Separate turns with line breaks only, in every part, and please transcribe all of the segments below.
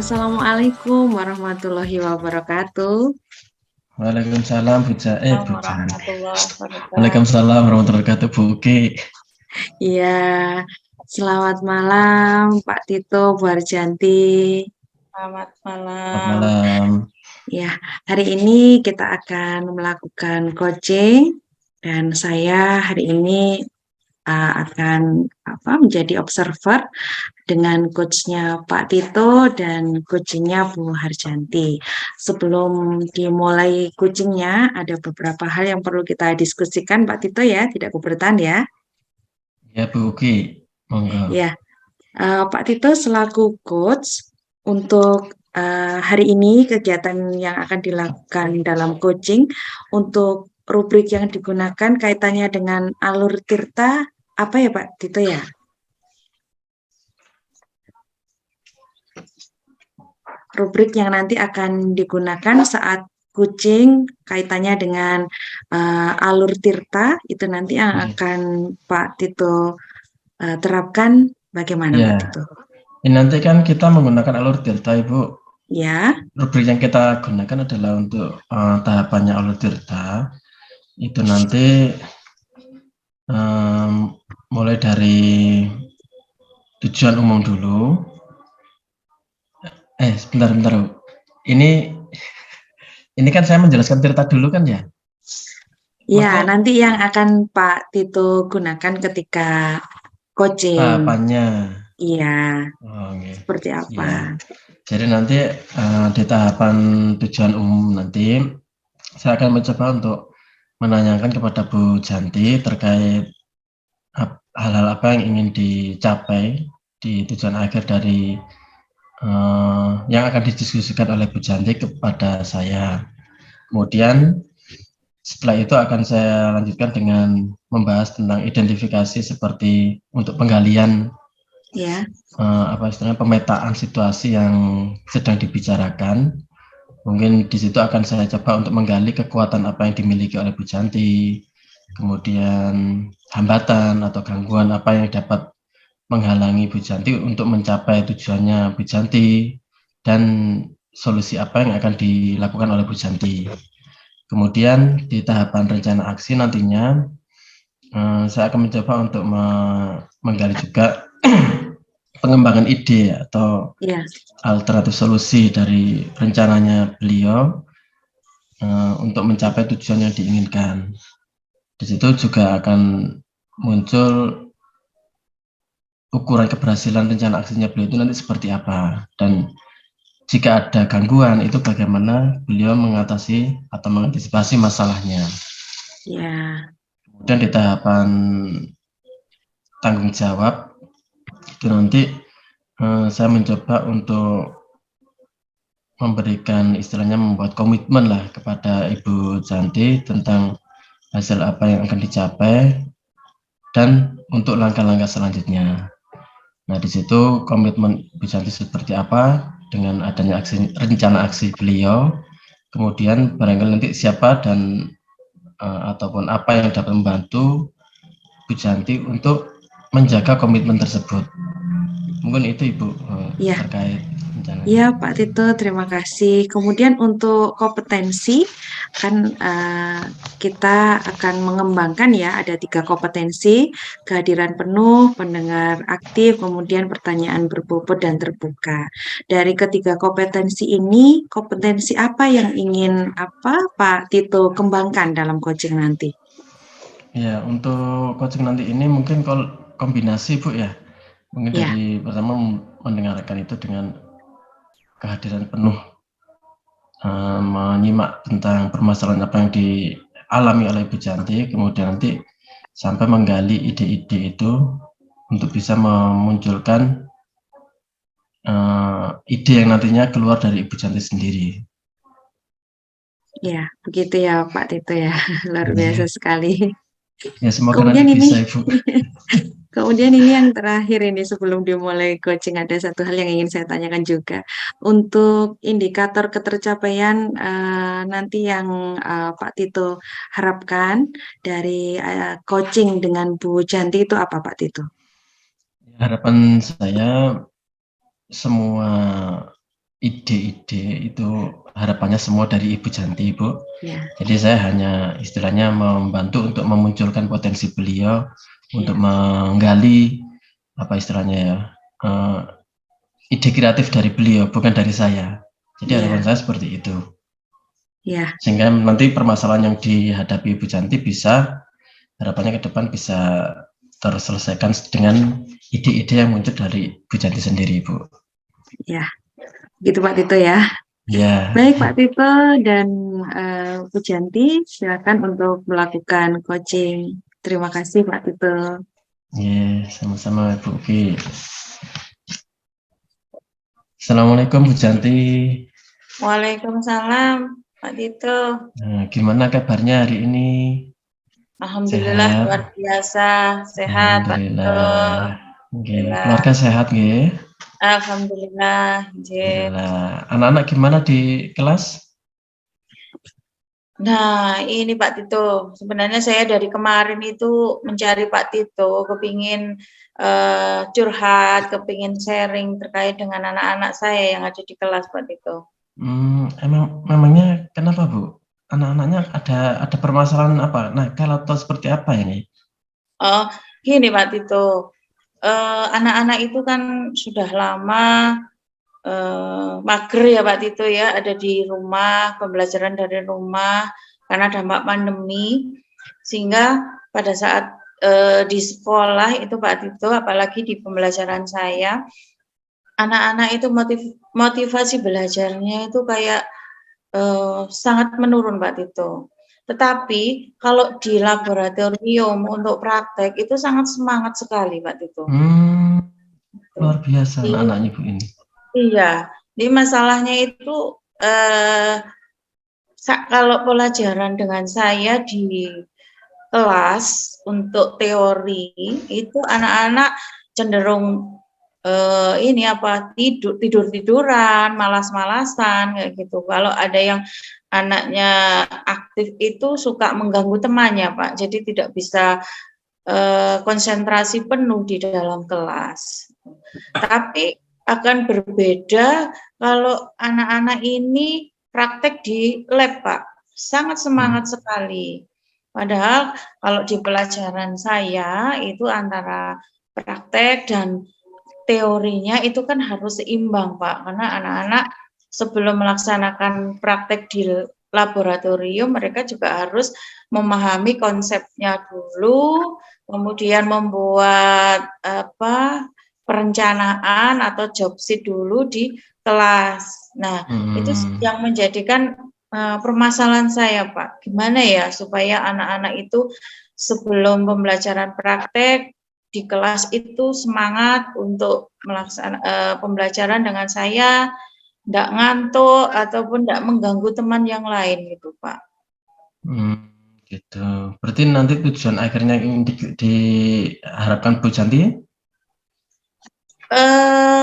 Assalamualaikum warahmatullahi wabarakatuh.
Waalaikumsalam
Assalamualaikum
Bu Jan.
warahmatullahi wabarakatuh.
Waalaikumsalam warahmatullahi wabarakatuh Bu Uki.
Iya, selamat malam Pak Tito, Bu Harjanti.
Selamat
Selamat
malam.
malam.
Ya, hari ini kita akan melakukan coaching dan saya hari ini akan menjadi observer dengan coachnya Pak Tito dan coachingnya Bu Harjanti. Sebelum dimulai coachingnya, ada beberapa hal yang perlu kita diskusikan Pak Tito ya, tidak keberatan ya.
Ya Bu Uki, monggo.
Ya, Pak Tito selaku coach untuk hari ini kegiatan yang akan dilakukan dalam coaching untuk rubrik yang digunakan kaitannya dengan alur tirta apa ya Pak Tito ya? Rubrik yang nanti akan digunakan saat coaching kaitannya dengan alur tirta itu nanti yang akan Pak Tito terapkan bagaimana
Ya,
Pak Tito?
ini nanti kan kita menggunakan alur tirta Ibu.
Ya,
Rubrik yang kita gunakan adalah untuk tahapannya alur tirta. Itu nanti mulai dari tujuan umum dulu. Sebentar Bu. Ini kan saya menjelaskan tirta dulu kan ya?
ya
Maka
nanti yang akan Pak Tito gunakan ketika coaching.
tahapannya.
Iya,
Oh, okay.
seperti apa?
Ya. Jadi nanti di tahapan tujuan umum nanti saya akan mencoba untuk menanyakan kepada Bu Janti terkait hal-hal apa yang ingin dicapai di tujuan akhir dari yang akan didiskusikan oleh Bu Janti kepada saya. Kemudian setelah itu akan saya lanjutkan dengan membahas tentang identifikasi seperti untuk penggalian
Ya,
istilahnya pemetaan situasi yang sedang dibicarakan. Mungkin di situ akan saya coba untuk menggali kekuatan apa yang dimiliki oleh Bu Janti, kemudian hambatan atau gangguan apa yang dapat menghalangi Bu Janti untuk mencapai tujuannya Bu Janti, dan solusi apa yang akan dilakukan oleh Bu Janti. Kemudian di tahapan rencana aksi nantinya saya akan mencoba untuk menggali juga pengembangan ide atau
ya,
alternatif solusi dari rencananya beliau untuk mencapai tujuan yang diinginkan. Di situ juga akan muncul ukuran keberhasilan rencana aksinya beliau itu nanti seperti apa, dan jika ada gangguan itu bagaimana beliau mengatasi atau mengantisipasi masalahnya.
ya,
Kemudian di tahapan tanggung jawab itu nanti saya mencoba untuk memberikan istilahnya membuat komitmen lah kepada Ibu Janti tentang hasil apa yang akan dicapai dan untuk langkah-langkah selanjutnya. Nah, di situ komitmen Ibu Janti seperti apa dengan adanya rencana aksi beliau, kemudian barangkali nanti siapa dan ataupun apa yang dapat membantu Bu Janti untuk menjaga komitmen tersebut. Mungkin itu Ibu
ya.
terkait rencananya.
Iya, Pak Tito, terima kasih. Kemudian untuk kompetensi, kan kita akan mengembangkan ya, ada 3 kompetensi, kehadiran penuh, pendengar aktif, kemudian pertanyaan berbobot dan terbuka. Dari ketiga kompetensi ini, kompetensi apa yang ingin Pak Tito kembangkan dalam coaching nanti?
Ya, untuk coaching nanti ini mungkin kombinasi Bu ya. Mungkin
Ya,
dari pertama mendengarkan itu dengan kehadiran penuh, menyimak tentang permasalahan apa yang dialami oleh Bu Janti, kemudian nanti sampai menggali ide-ide itu untuk bisa memunculkan ide yang nantinya keluar dari Ibu Janti sendiri.
ya, begitu ya Pak Tito ya, luar biasa sekali.
Ya, semoga
Kemudian
nanti
ini
bisa Ibu.
Kemudian ini yang terakhir ini sebelum dimulai coaching ada satu hal yang ingin saya tanyakan juga. Untuk indikator ketercapaian nanti yang Pak Tito harapkan dari coaching dengan Bu Janti itu apa Pak Tito?
Harapan saya semua ide-ide itu harapannya semua dari Ibu Janti, Bu.
Ya,
Jadi saya hanya istilahnya membantu untuk memunculkan potensi beliau, untuk menggali apa istilahnya ya, ide kreatif dari beliau, bukan dari saya. Jadi harapan saya seperti itu.
ya,
Sehingga nanti permasalahan yang dihadapi Ibu Janti bisa, harapannya ke depan bisa terselesaikan dengan ide-ide yang muncul dari Bu Janti sendiri, Bu.
ya. Gitu Pak Tito ya.
Ya,
Baik Pak Tito dan Bu Janti, silakan untuk melakukan coaching. Terima kasih Pak Tito.
ya, sama-sama Bu Uki. Assalamualaikum Bu Janti.
Waalaikumsalam, Pak Tito.
Nah, gimana kabarnya hari ini?
Alhamdulillah
Sehat?
luar biasa, sehat Pak Tito.
Alhamdulillah.
Alhamdulillah.
Keluarga sehat nggih?
Alhamdulillah.
Alhamdulillah. Anak-anak gimana di kelas?
Nah, ini Pak Tito, sebenarnya saya dari kemarin itu mencari Pak Tito, kepingin curhat, kepingin sharing terkait dengan anak-anak saya yang ada di kelas Pak Tito.
Memangnya kenapa Bu? Anak-anaknya ada permasalahan apa? Nah, kalau tahu seperti apa ini?
Oh, gini Pak Tito, anak-anak itu kan sudah lama mager ya Pak Tito ya, ada di rumah, pembelajaran dari rumah karena dampak pandemi, sehingga pada saat di sekolah itu Pak Tito, apalagi di pembelajaran saya, anak-anak itu motivasi belajarnya itu kayak sangat menurun Pak Tito. Tetapi kalau di laboratorium untuk praktek itu sangat semangat sekali Pak Tito.
Luar biasa anak-anaknya Bu ini.
Iya, jadi masalahnya itu kalau pelajaran dengan saya di kelas untuk teori itu anak-anak cenderung tidur-tiduran, malas-malasan kayak gitu. Kalau ada yang anaknya aktif itu suka mengganggu temannya, Pak. Jadi tidak bisa konsentrasi penuh di dalam kelas. Tapi akan berbeda kalau anak-anak ini praktek di lab, Pak. Sangat semangat sekali. Padahal kalau di pelajaran saya itu antara praktek dan teorinya itu kan harus seimbang, Pak. Karena anak-anak sebelum melaksanakan praktek di laboratorium, mereka juga harus memahami konsepnya dulu, kemudian membuat perencanaan atau job sheet dulu di kelas. Nah, itu yang menjadikan permasalahan saya, Pak. Gimana ya supaya anak-anak itu sebelum pembelajaran praktek di kelas itu semangat untuk melaksanakan pembelajaran dengan saya, tidak ngantuk ataupun tidak mengganggu teman yang lain gitu, Pak.
Gitu. Berarti nanti tujuan akhirnya yang diharapkan Bu Janti?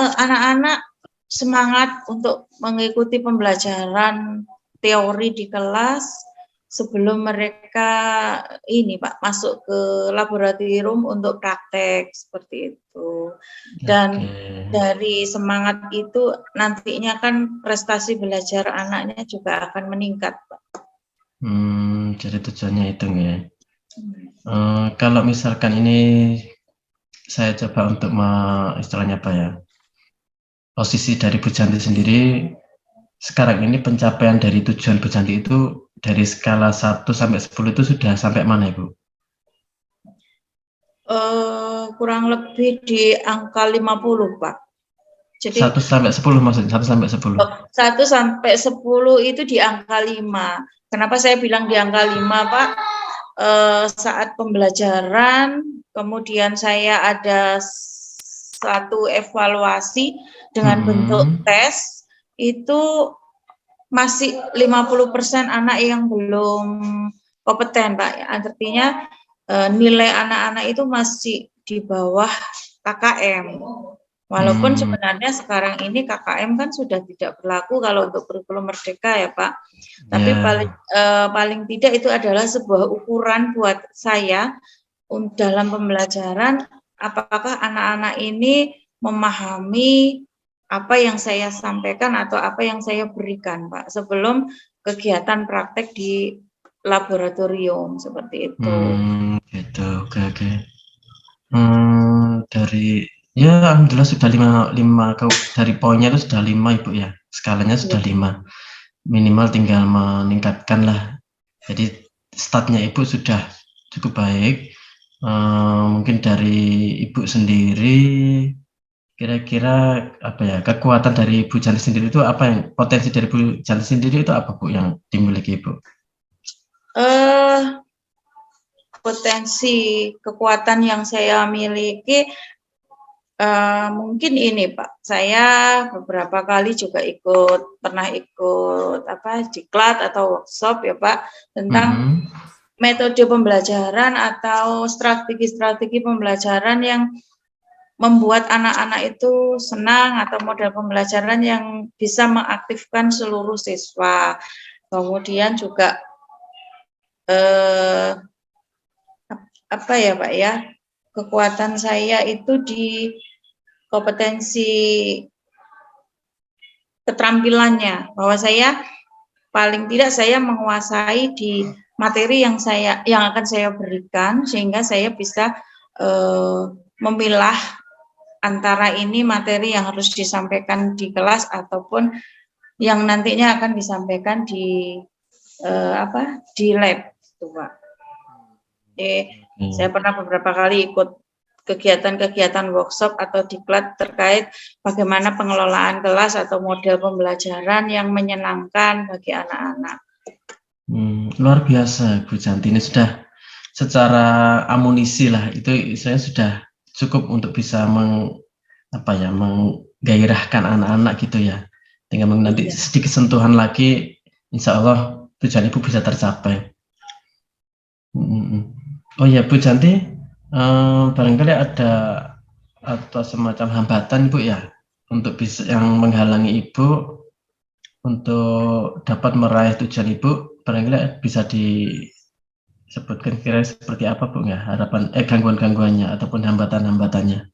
Anak-anak semangat untuk mengikuti pembelajaran teori di kelas sebelum mereka ini Pak masuk ke laboratorium untuk praktek seperti itu. Dan dari semangat itu nantinya kan prestasi belajar anaknya juga akan meningkat, Pak.
Jadi tujuannya itu ya. Kalau misalkan ini saya coba untuk istilahnya apa ya, posisi dari Bu Janti sendiri sekarang ini, pencapaian dari tujuan Bu Janti itu dari skala 1 sampai 10 itu sudah sampai mana Ibu?
Kurang lebih di angka 50 Pak.
Jadi 1 sampai 10 maksudnya, 1 sampai 10.
1 sampai 10 itu di angka 5. Kenapa saya bilang di angka 5 Pak? Saat pembelajaran, kemudian saya ada satu evaluasi dengan bentuk tes, itu masih 50% anak yang belum kompeten, Pak. Artinya nilai anak-anak itu masih di bawah KKM. Walaupun sebenarnya sekarang ini KKM kan sudah tidak berlaku kalau untuk kurikulum merdeka ya Pak. Tapi paling tidak itu adalah sebuah ukuran buat saya dalam pembelajaran apakah anak-anak ini memahami apa yang saya sampaikan atau apa yang saya berikan, Pak, sebelum kegiatan praktek di laboratorium seperti itu.
Gitu. Oke. Dari ya alhamdulillah sudah lima dari poinnya itu sudah 5 Ibu ya. Skalanya sudah
Ya.
5. Minimal tinggal meningkatkan lah. Jadi startnya Ibu sudah cukup baik. Mungkin dari Ibu sendiri kira-kira apa ya, kekuatan dari Bu Janti sendiri itu apa, yang potensi dari Bu Janti sendiri itu apa Bu yang dimiliki Ibu?
Potensi kekuatan yang saya miliki mungkin ini Pak, saya beberapa kali juga pernah ikut diklat atau workshop ya Pak tentang metode pembelajaran atau strategi-strategi pembelajaran yang membuat anak-anak itu senang atau model pembelajaran yang bisa mengaktifkan seluruh siswa. Kemudian juga apa ya Pak ya, kekuatan saya itu di kompetensi keterampilannya, bahwa saya paling tidak saya menguasai di materi yang akan saya berikan, sehingga saya bisa memilah antara ini materi yang harus disampaikan di kelas ataupun yang nantinya akan disampaikan di di lab, gitu, Pak. Saya pernah beberapa kali ikut kegiatan-kegiatan workshop atau diklat terkait bagaimana pengelolaan kelas atau model pembelajaran yang menyenangkan bagi anak-anak.
Luar biasa Bu Janti, ini sudah secara amunisi lah, itu saya sudah cukup untuk bisa menggairahkan anak-anak gitu ya. Tinggal nanti sedikit sentuhan lagi, insya Allah tujuan Ibu bisa tercapai. Oh ya Bu Janti, barangkali ada atau semacam hambatan Bu ya, untuk bisa yang menghalangi Ibu untuk dapat meraih tujuan Ibu, barangkali bisa disebutkan kira seperti apa Bu ya, harapan gangguan-gangguannya ataupun hambatan-hambatannya.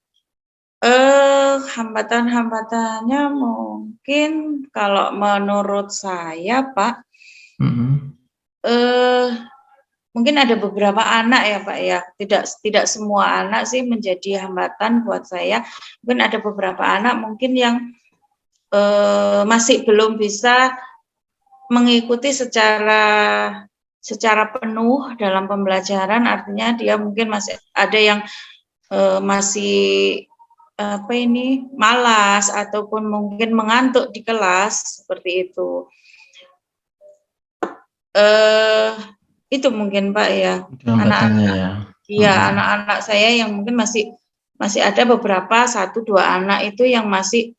Hambatan-hambatannya mungkin kalau menurut saya Pak, mungkin ada beberapa anak ya Pak ya, tidak semua anak sih menjadi hambatan buat saya. Mungkin ada beberapa anak mungkin yang masih belum bisa mengikuti secara penuh dalam pembelajaran, artinya dia mungkin masih ada yang masih malas ataupun mungkin mengantuk di kelas seperti itu. Itu mungkin Pak ya. Anak-anak saya yang mungkin masih ada beberapa 1-2 anak itu yang masih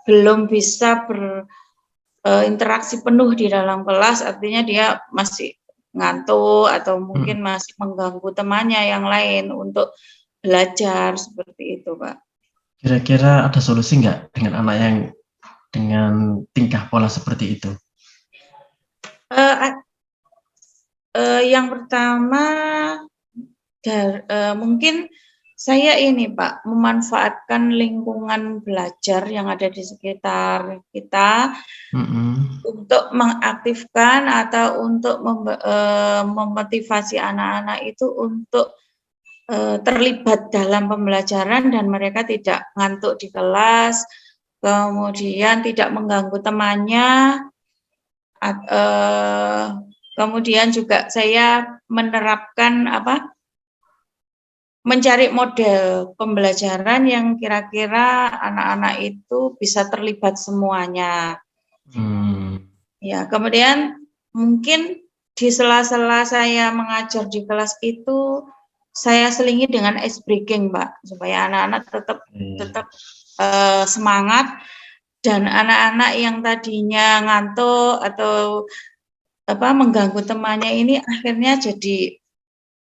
belum bisa berinteraksi penuh di dalam kelas, artinya dia masih ngantuk atau mungkin masih mengganggu temannya yang lain untuk belajar seperti itu Pak.
Kira-kira ada solusi nggak dengan anak yang dengan tingkah pola seperti itu?
Yang pertama mungkin saya ini Pak, memanfaatkan lingkungan belajar yang ada di sekitar kita untuk mengaktifkan atau untuk memotivasi anak-anak itu untuk terlibat dalam pembelajaran dan mereka tidak ngantuk di kelas, kemudian tidak mengganggu temannya, kemudian juga saya menerapkan mencari model pembelajaran yang kira-kira anak-anak itu bisa terlibat semuanya. Ya, kemudian mungkin di sela-sela saya mengajar di kelas itu saya selingi dengan ice breaking, Pak, supaya anak-anak tetap semangat, dan anak-anak yang tadinya ngantuk atau mengganggu temannya ini akhirnya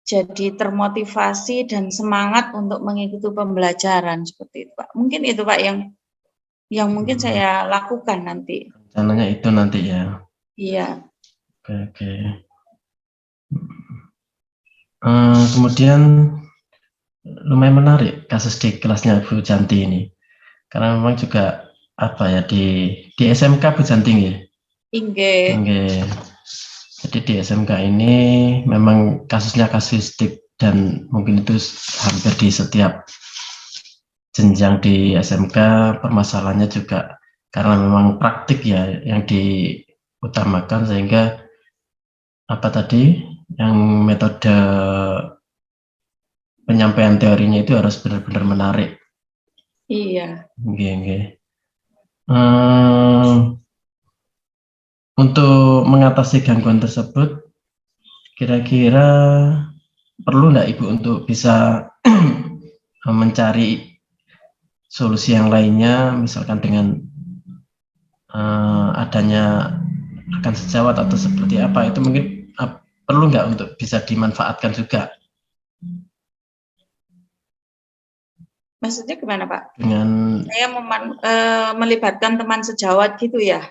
jadi termotivasi dan semangat untuk mengikuti pembelajaran seperti itu, Pak. Mungkin itu Pak yang mungkin saya lakukan nanti.
Rencananya itu nanti ya.
Iya.
Oke. Kemudian lumayan menarik kasus di kelasnya Bu Janti ini, karena memang juga apa ya di SMK Bu Janti nggih.
Inggih.
Nggih. Jadi di SMK ini memang kasusnya kasuistik dan mungkin itu hampir di setiap jenjang di SMK permasalahannya juga karena memang praktik ya yang diutamakan sehingga apa tadi yang metode penyampaian teorinya itu harus benar-benar menarik.
Iya.
Nggih. Untuk mengatasi gangguan tersebut, kira-kira perlu nggak Ibu untuk bisa mencari solusi yang lainnya, misalkan dengan adanya rekan sejawat atau seperti apa, itu mungkin perlu nggak untuk bisa dimanfaatkan juga?
Maksudnya gimana Pak?
Dengan
saya melibatkan teman sejawat gitu ya?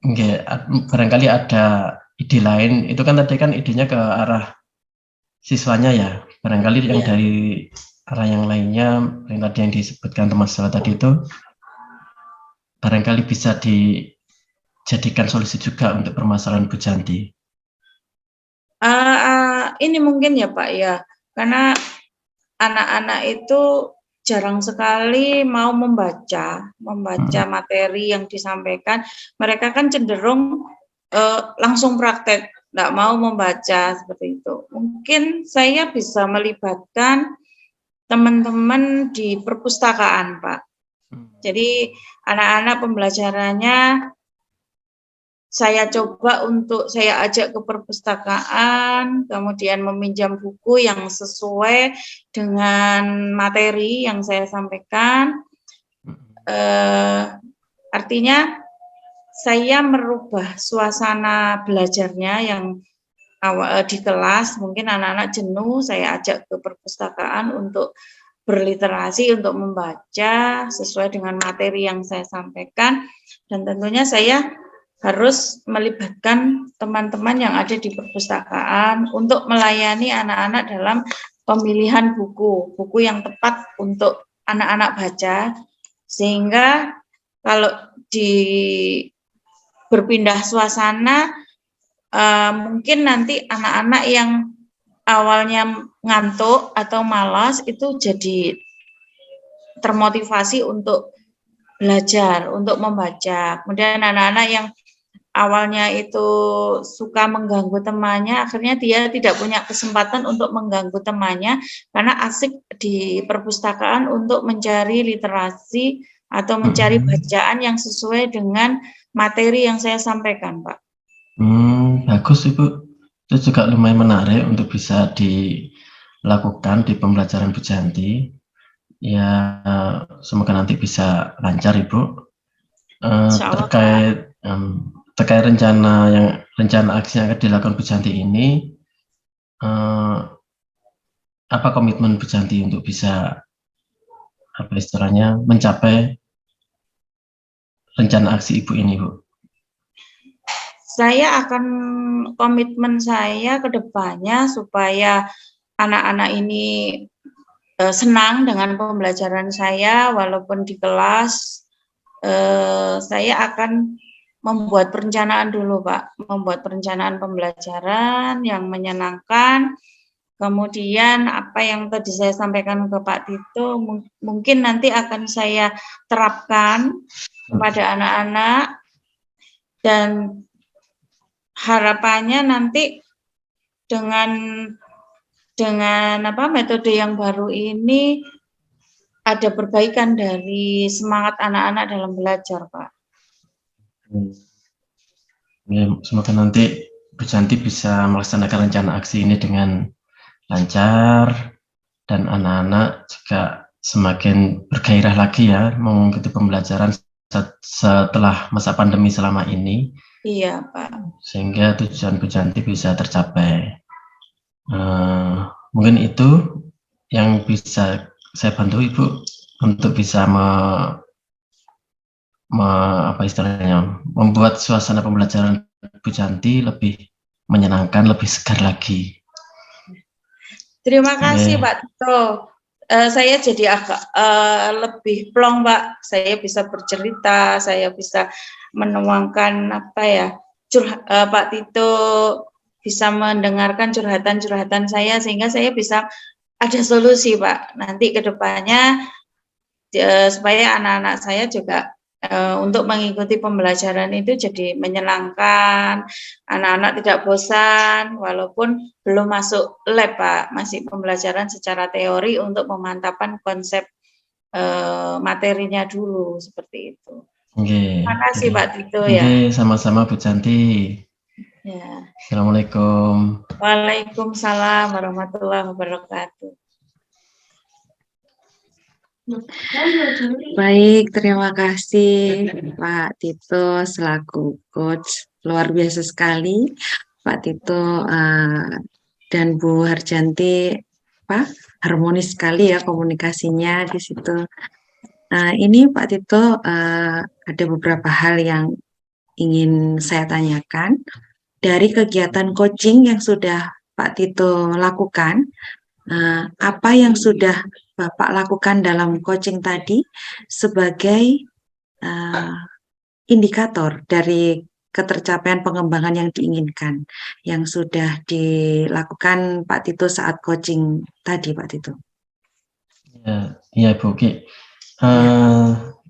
Enggak, barangkali ada ide lain. Itu kan tadi kan idenya ke arah siswanya ya. Barangkali yang dari arah yang lainnya, yang tadi yang disebutkan teman sejawat tadi itu, barangkali bisa dijadikan solusi juga untuk permasalahan Bu Janti.
Ini mungkin ya Pak ya, karena anak-anak itu jarang sekali mau membaca materi yang disampaikan. Mereka kan cenderung langsung praktek, nggak mau membaca seperti itu. Mungkin saya bisa melibatkan teman-teman di perpustakaan, Pak. Jadi anak-anak pembelajarannya saya coba untuk saya ajak ke perpustakaan, kemudian meminjam buku yang sesuai dengan materi yang saya sampaikan. Artinya saya merubah suasana belajarnya yang di kelas, mungkin anak-anak jenuh, saya ajak ke perpustakaan untuk berliterasi, untuk membaca sesuai dengan materi yang saya sampaikan, dan tentunya saya harus melibatkan teman-teman yang ada di perpustakaan untuk melayani anak-anak dalam pemilihan buku yang tepat untuk anak-anak baca, sehingga kalau berpindah suasana, mungkin nanti anak-anak yang awalnya ngantuk atau malas itu jadi termotivasi untuk belajar, untuk membaca. Kemudian anak-anak yang awalnya itu suka mengganggu temannya, akhirnya dia tidak punya kesempatan untuk mengganggu temannya karena asik di perpustakaan untuk mencari literasi atau mencari bacaan yang sesuai dengan materi yang saya sampaikan, Pak.
Bagus Ibu, itu juga lumayan menarik untuk bisa dilakukan di pembelajaran Bu Janti. Ya, semoga nanti bisa lancar Ibu. Terkait rencana aksi yang akan dilakukan Bu Janti ini, apa komitmen Bu Janti untuk bisa apa istilahnya mencapai rencana aksi Ibu ini, Bu?
Saya akan komitmen saya ke depannya supaya anak-anak ini senang dengan pembelajaran saya, walaupun di kelas saya akan membuat perencanaan dulu, Pak. Membuat perencanaan pembelajaran yang menyenangkan. Kemudian apa yang tadi saya sampaikan ke Pak Tito, mungkin nanti akan saya terapkan kepada anak-anak, dan harapannya nanti dengan metode yang baru ini ada perbaikan dari semangat anak-anak dalam belajar, Pak.
Ya, semoga nanti Bu Janti bisa melaksanakan rencana aksi ini dengan lancar dan anak-anak juga semakin bergairah lagi ya mengikuti pembelajaran setelah masa pandemi selama ini.
Iya, Pak.
Sehingga tujuan Bu Janti bisa tercapai. Mungkin itu yang bisa saya bantu Ibu untuk bisa membuat suasana pembelajaran Bu Janti lebih menyenangkan, lebih segar lagi.
Terima kasih Pak Tito. saya jadi agak lebih plong, Pak. Saya bisa bercerita, saya bisa menuangkan apa ya, Pak Tito bisa mendengarkan curhatan-curhatan saya sehingga saya bisa ada solusi, Pak. Nanti ke depannya supaya anak-anak saya juga untuk mengikuti pembelajaran itu jadi menyenangkan, anak-anak tidak bosan, walaupun belum masuk lab, Pak, masih pembelajaran secara teori untuk memantapkan konsep materinya dulu, seperti itu.
Oke,
Terima kasih, Pak Tito
oke,
ya.
sama-sama Bu Janti.
Ya.
Assalamualaikum.
Waalaikumsalam warahmatullahi wabarakatuh.
Baik, terima kasih Pak Tito selaku coach. Luar biasa sekali Pak Tito dan Bu Harjanti, harmonis sekali ya komunikasinya di situ. Ini Pak Tito ada beberapa hal yang ingin saya tanyakan dari kegiatan coaching yang sudah Pak Tito lakukan. Apa yang sudah Bapak lakukan dalam coaching tadi sebagai indikator dari ketercapaian pengembangan yang diinginkan yang sudah dilakukan Pak Tito saat coaching tadi, Pak Tito?
Ya Bu Ki.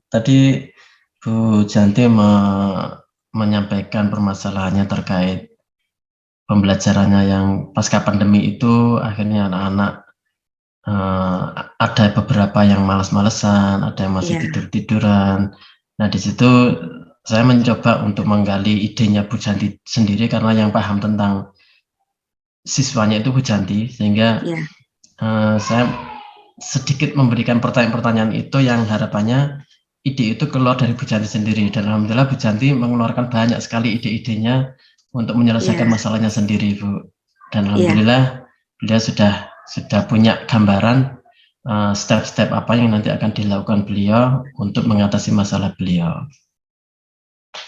Tadi Bu Janti menyampaikan permasalahannya terkait pembelajarannya yang pasca pandemi itu akhirnya anak-anak ada beberapa yang malas-malesan, ada yang masih tidur-tiduran. Nah, di situ saya mencoba untuk menggali idenya Bu Janti sendiri karena yang paham tentang siswanya itu Bu Janti, sehingga saya sedikit memberikan pertanyaan-pertanyaan itu yang harapannya ide itu keluar dari Bu Janti sendiri, dan alhamdulillah Bu Janti mengeluarkan banyak sekali ide-idenya untuk menyelesaikan masalahnya sendiri, Bu. Dan alhamdulillah beliau sudah punya gambaran step-step apa yang nanti akan dilakukan beliau untuk mengatasi masalah beliau.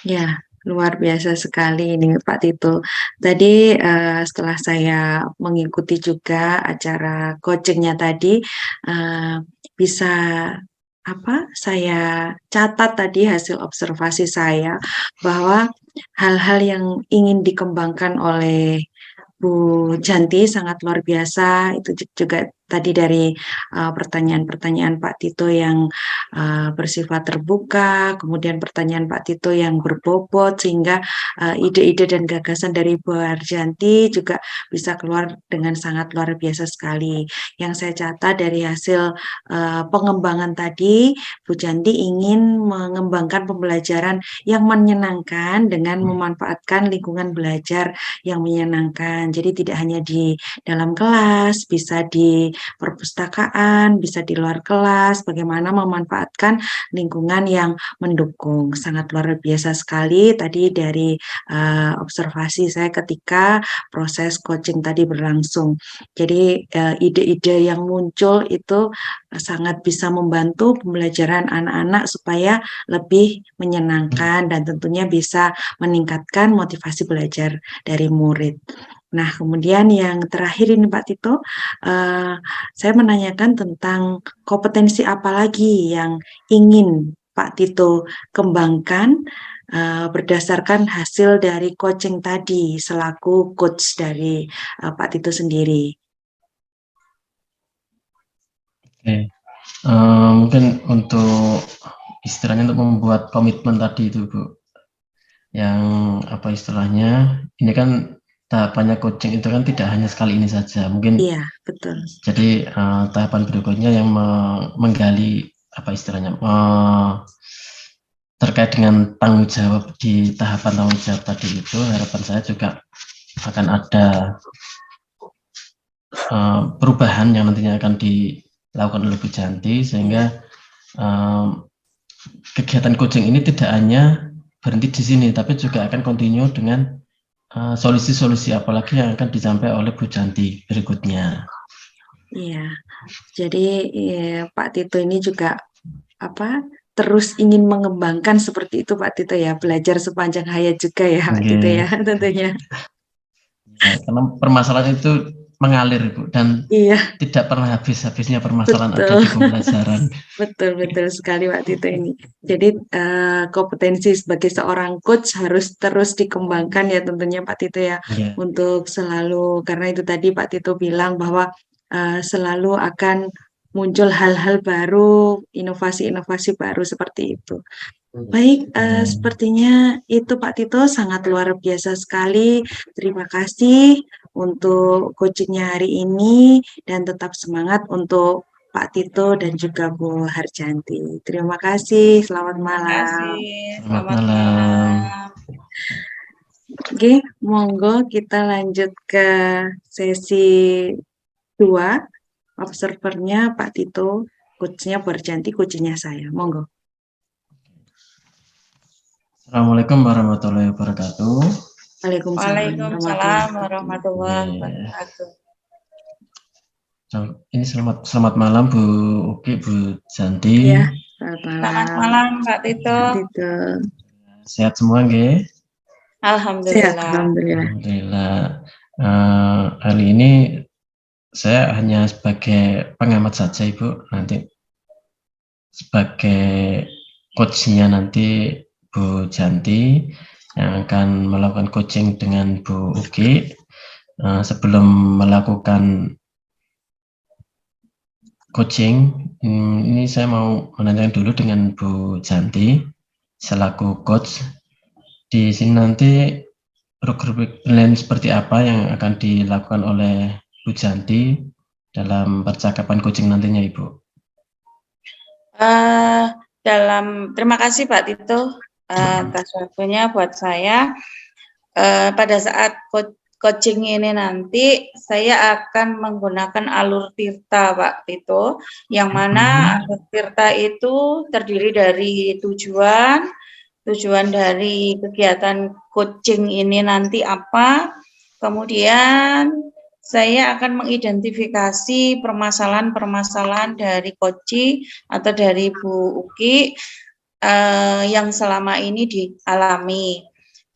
Ya, luar biasa sekali ini Pak Tito. Tadi setelah saya mengikuti juga acara coachingnya tadi, bisa saya catat tadi hasil observasi saya bahwa hal-hal yang ingin dikembangkan oleh Bu Janti sangat luar biasa. Itu juga tadi dari pertanyaan-pertanyaan Pak Tito yang bersifat terbuka, kemudian pertanyaan Pak Tito yang berbobot, sehingga ide-ide dan gagasan dari Bu Harjanti juga bisa keluar dengan sangat luar biasa sekali. Yang saya catat dari hasil pengembangan tadi, Bu Janti ingin mengembangkan pembelajaran yang menyenangkan dengan memanfaatkan lingkungan belajar yang menyenangkan. Jadi tidak hanya di dalam kelas, bisa di perpustakaan, bisa di luar kelas, bagaimana memanfaatkan lingkungan yang mendukung. Sangat luar biasa sekali tadi dari observasi saya ketika proses coaching tadi berlangsung. Jadi ide-ide yang muncul itu sangat bisa membantu pembelajaran anak-anak supaya lebih menyenangkan dan tentunya bisa meningkatkan motivasi belajar dari murid. Nah, kemudian yang terakhir ini Pak Tito, saya menanyakan tentang kompetensi apa lagi yang ingin Pak Tito kembangkan berdasarkan hasil dari coaching tadi selaku coach dari Pak Tito sendiri.
Oke, mungkin untuk istilahnya untuk membuat komitmen tadi itu Bu, yang apa istilahnya, ini kan tahapannya coaching itu kan tidak hanya sekali ini saja, mungkin.
Iya, betul.
Jadi tahapan berikutnya yang menggali apa istilahnya terkait dengan tanggung jawab di tahapan tanggung jawab tadi itu, harapan saya juga akan ada perubahan yang nantinya akan dilakukan oleh Bu Janti, sehingga kegiatan coaching ini tidak hanya berhenti di sini, tapi juga akan continue dengan solusi-solusi apalagi yang akan disampaikan oleh Bu Janti berikutnya.
Iya, jadi Pak Tito ini juga terus ingin mengembangkan seperti itu Pak Tito ya, belajar sepanjang hayat juga ya Pak Tito ya tentunya.
Ya, karena permasalahan itu mengalir Bu, dan
Iya,
tidak pernah habis-habisnya permasalahan ada
betul.
di pembelajaran.
Betul sekali Pak Tito ini. Jadi kompetensi sebagai seorang coach harus terus dikembangkan ya tentunya Pak Tito ya,
Ya,
untuk selalu, karena itu tadi Pak Tito bilang bahwa selalu akan muncul hal-hal baru, inovasi-inovasi baru seperti itu. Baik, sepertinya itu Pak Tito sangat luar biasa sekali. Terima kasih untuk coachingnya hari ini dan tetap semangat untuk Pak Tito dan juga Bu Harjanti. Terima kasih, selamat
Terima
malam.
kasih.
selamat
Selamat
malam.
malam.
Oke, monggo kita lanjut ke sesi 2. Observernya Pak Tito, coachnya Bu Harjanti, coachnya saya. Monggo.
Assalamualaikum warahmatullahi wabarakatuh.
Waalaikumsalam warahmatullahi
Waalaikumsalam
wabarakatuh.
warahmatullahi
Ya.
wabarakatuh.
Ini selamat malam Bu Uki, Bu Janti.
Ya, selamat
Selamat
malam.
malam Kak Tito.
Pak Tito.
Sehat semua nggih?
Sehat,
Alhamdulillah.
alhamdulillah.
Alhamdulillah. Kali ini saya hanya sebagai pengamat saja Ibu, nanti sebagai coachnya nanti Bu Janti yang akan melakukan coaching dengan Bu Uki. Sebelum melakukan coaching, ini saya mau menanyakan dulu dengan Bu Janti selaku coach. Di sini nanti rubrik penilaian seperti apa yang akan dilakukan oleh Bu Janti dalam percakapan coaching nantinya, Ibu?
Terima kasih Pak Tito atas waktunya buat saya. Pada saat coaching ini nanti saya akan menggunakan alur tirta Pak Tito, yang mana alur tirta itu terdiri dari tujuan dari kegiatan coaching ini nanti apa, kemudian saya akan mengidentifikasi permasalahan-permasalahan dari coaching atau dari Bu Uki yang selama ini dialami.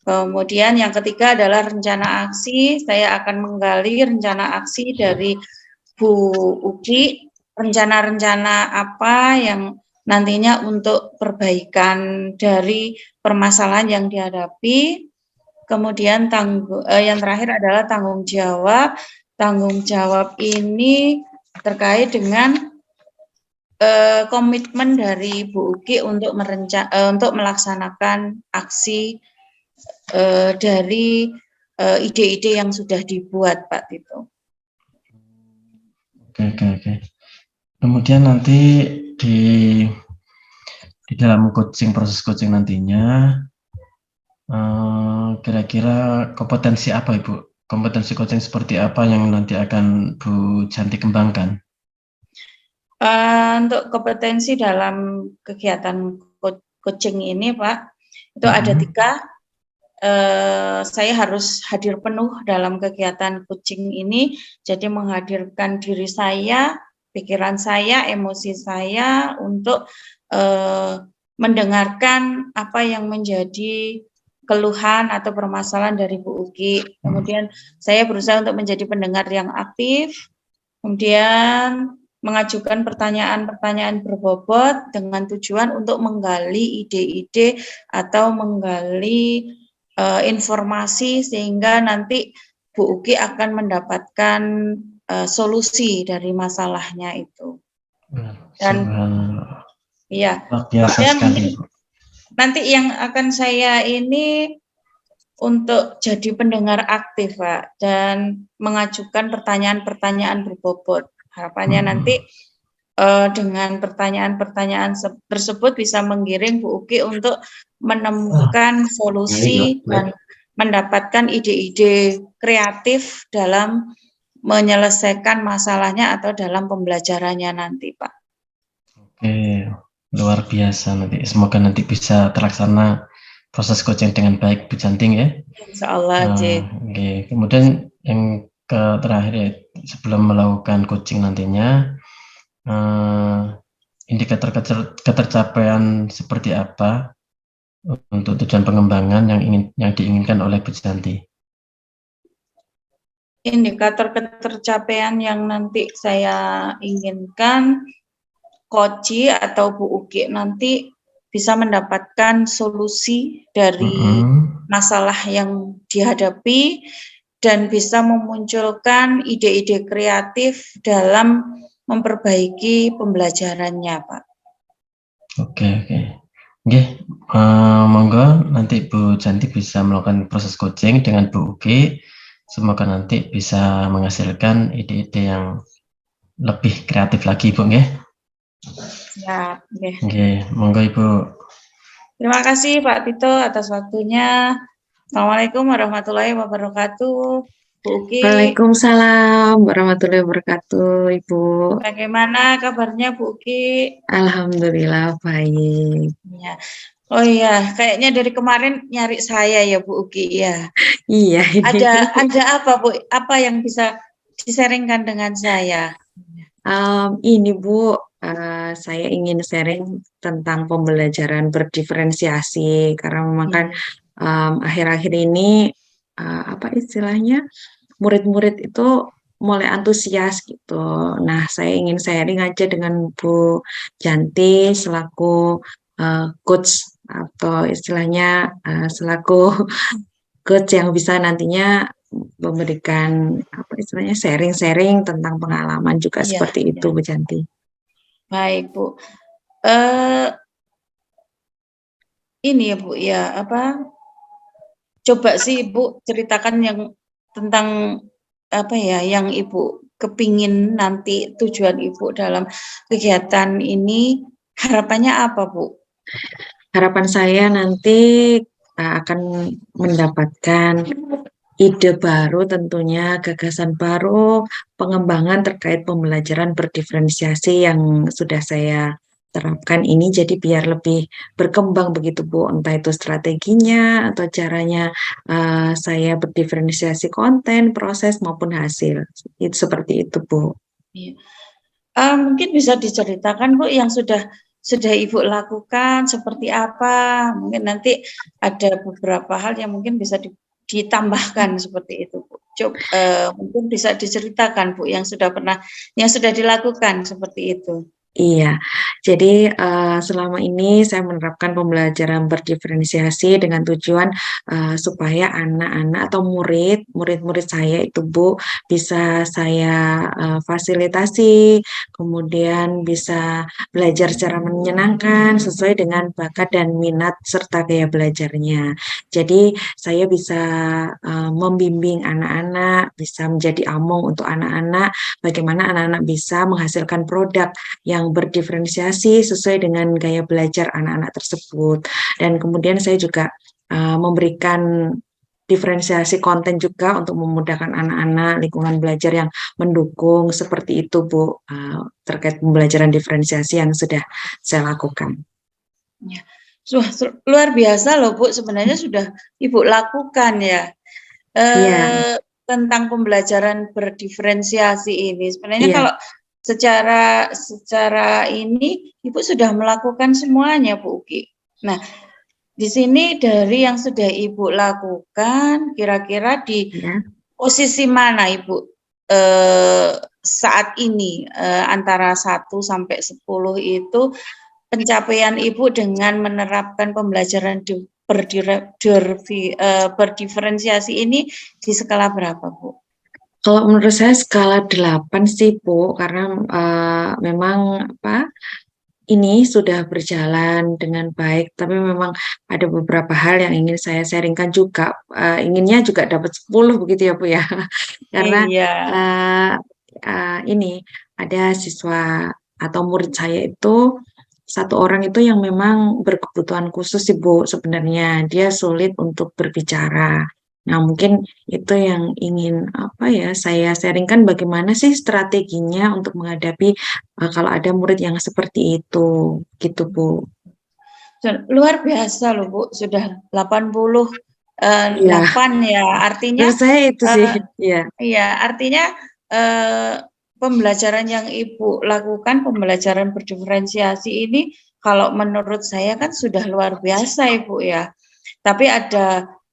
Kemudian yang ketiga adalah rencana aksi. Saya akan menggali rencana aksi dari Bu Uki, rencana-rencana apa yang nantinya untuk perbaikan dari permasalahan yang dihadapi. Kemudian yang terakhir adalah tanggung jawab. Tanggung jawab ini terkait dengan komitmen dari Bu Uki untuk melaksanakan aksi dari ide-ide yang sudah dibuat, Pak Tito.
Oke. Kemudian nanti di dalam proses coaching nantinya, kira-kira kompetensi apa Ibu? Kompetensi coaching seperti apa yang nanti akan Bu Janti kembangkan?
Untuk kompetensi dalam kegiatan coaching ini, Pak, itu ada 3. Saya harus hadir penuh dalam kegiatan coaching ini, jadi menghadirkan diri saya, pikiran saya, emosi saya untuk mendengarkan apa yang menjadi keluhan atau permasalahan dari Bu Uki. Kemudian saya berusaha untuk menjadi pendengar yang aktif, kemudian mengajukan pertanyaan-pertanyaan berbobot dengan tujuan untuk menggali ide-ide atau menggali informasi sehingga nanti Bu Uki akan mendapatkan solusi dari masalahnya itu. Dan iya, nanti yang akan saya ini untuk jadi pendengar aktif, Pak, dan mengajukan pertanyaan-pertanyaan berbobot. Harapannya nanti dengan pertanyaan-pertanyaan tersebut bisa menggiring Bu Uki untuk menemukan solusi dan mendapatkan ide-ide kreatif dalam menyelesaikan masalahnya atau dalam pembelajarannya nanti, Pak.
Oke, luar biasa nanti. Semoga nanti bisa terlaksana proses coaching dengan baik, Bu Janting ya.
Insya Allah,
Oke. Kemudian yang terakhir ya, sebelum melakukan coaching nantinya, indikator ketercapaian seperti apa untuk tujuan pengembangan yang diinginkan oleh Bu Janti?
indikator ketercapaian yang nanti saya inginkan, Koci atau Bu Uki nanti bisa mendapatkan solusi dari masalah yang dihadapi dan bisa memunculkan ide-ide kreatif dalam memperbaiki pembelajarannya, Pak.
Oke. Oke, monggo nanti Bu Janti bisa melakukan proses coaching dengan Bu Uki. Semoga nanti bisa menghasilkan ide-ide yang lebih kreatif lagi, Bu, nggih.
Ya,
Nggih, monggo Ibu.
Terima kasih Pak Tito atas waktunya. Assalamualaikum warahmatullahi wabarakatuh. Bu Uki.
Waalaikumsalam warahmatullahi wabarakatuh, Ibu.
Bagaimana kabarnya Bu Uki?
Alhamdulillah baik.
Ya. Oh iya, kayaknya dari kemarin nyari saya ya Bu Uki ya.
Iya.
Ada apa Bu? Apa yang bisa disaringkan dengan saya?
Ini Bu, saya ingin sharing tentang pembelajaran berdiferensiasi karena memang kan akhir-akhir ini apa istilahnya murid-murid itu mulai antusias gitu. Nah, saya ingin sharing aja dengan Bu Janti selaku coach atau istilahnya selaku coach yang bisa nantinya memberikan apa istilahnya sharing-sharing tentang pengalaman juga seperti itu, Bu Janti.
Baik, Bu. Ini ya, Bu, ya apa? Coba sih Ibu ceritakan yang tentang apa ya, yang Ibu kepingin nanti tujuan Ibu dalam kegiatan ini, harapannya apa, Bu?
Harapan saya nanti akan mendapatkan ide baru tentunya, gagasan baru, pengembangan terkait pembelajaran berdiferensiasi yang sudah saya terapkan ini jadi biar lebih berkembang begitu Bu, entah itu strateginya atau caranya saya berdiferensiasi konten, proses maupun hasil. Itu seperti itu Bu.
Iya. Mungkin bisa diceritakan Bu yang sudah Ibu lakukan seperti apa? Mungkin nanti ada beberapa hal yang mungkin bisa ditambahkan seperti itu, Bu. Coba mungkin bisa diceritakan Bu yang sudah dilakukan seperti itu.
Iya, jadi selama ini saya menerapkan pembelajaran berdiferensiasi dengan tujuan supaya anak-anak atau murid-murid saya itu Bu bisa saya fasilitasi, kemudian bisa belajar secara menyenangkan sesuai dengan bakat dan minat serta gaya belajarnya. Jadi saya bisa membimbing anak-anak, bisa menjadi among untuk anak-anak, bagaimana anak-anak bisa menghasilkan produk yang berdiferensiasi sesuai dengan gaya belajar anak-anak tersebut. Dan kemudian saya juga memberikan diferensiasi konten juga untuk memudahkan anak-anak, lingkungan belajar yang mendukung seperti itu Bu, terkait pembelajaran diferensiasi yang sudah saya lakukan.
Ya. Luar biasa loh Bu, sebenarnya sudah Ibu lakukan ya. Tentang pembelajaran berdiferensiasi ini. Sebenarnya kalau secara ini Ibu sudah melakukan semuanya Bu Uki. Nah, di sini dari yang sudah Ibu lakukan, kira-kira di posisi mana Ibu saat ini antara 1 sampai 10 itu pencapaian Ibu dengan menerapkan pembelajaran berdiferensiasi ini di skala berapa Bu?
Kalau menurut saya skala 8 sih Bu, karena memang ini sudah berjalan dengan baik, tapi memang ada beberapa hal yang ingin saya sharingkan juga, inginnya juga dapat 10 begitu ya Bu ya, karena ini ada siswa atau murid saya itu, satu orang itu yang memang berkebutuhan khusus sih Bu sebenarnya, dia sulit untuk berbicara. Nah, mungkin itu yang ingin saya sharingkan bagaimana sih strateginya untuk menghadapi kalau ada murid yang seperti itu, gitu Bu.
Luar biasa loh Bu, sudah 88 ya, artinya
saya itu sih,
iya, artinya pembelajaran yang Ibu lakukan, pembelajaran berdiferensiasi ini, kalau menurut saya kan sudah luar biasa Ibu ya. Tapi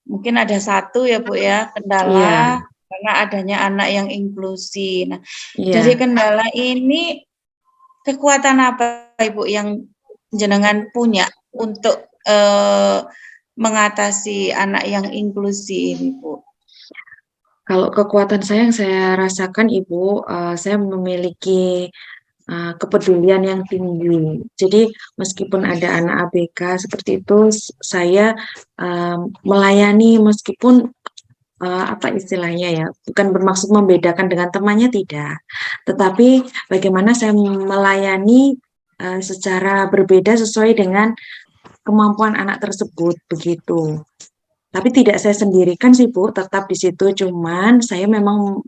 mungkin ada satu ya Bu ya, kendala, karena karena adanya anak yang inklusi. Nah, dari
Iya.
kendala ini kekuatan apa Ibu yang jenengan punya untuk mengatasi anak yang inklusi ini, Bu?
Kalau kekuatan saya yang saya rasakan Ibu, saya memiliki kepedulian yang tinggi. Jadi meskipun ada anak ABK seperti itu, saya melayani meskipun apa istilahnya ya, bukan bermaksud membedakan dengan temannya tidak, tetapi bagaimana saya melayani secara berbeda sesuai dengan kemampuan anak tersebut begitu. Tapi tidak saya sendirikan sih Bu, tetap di situ. Cuman saya memang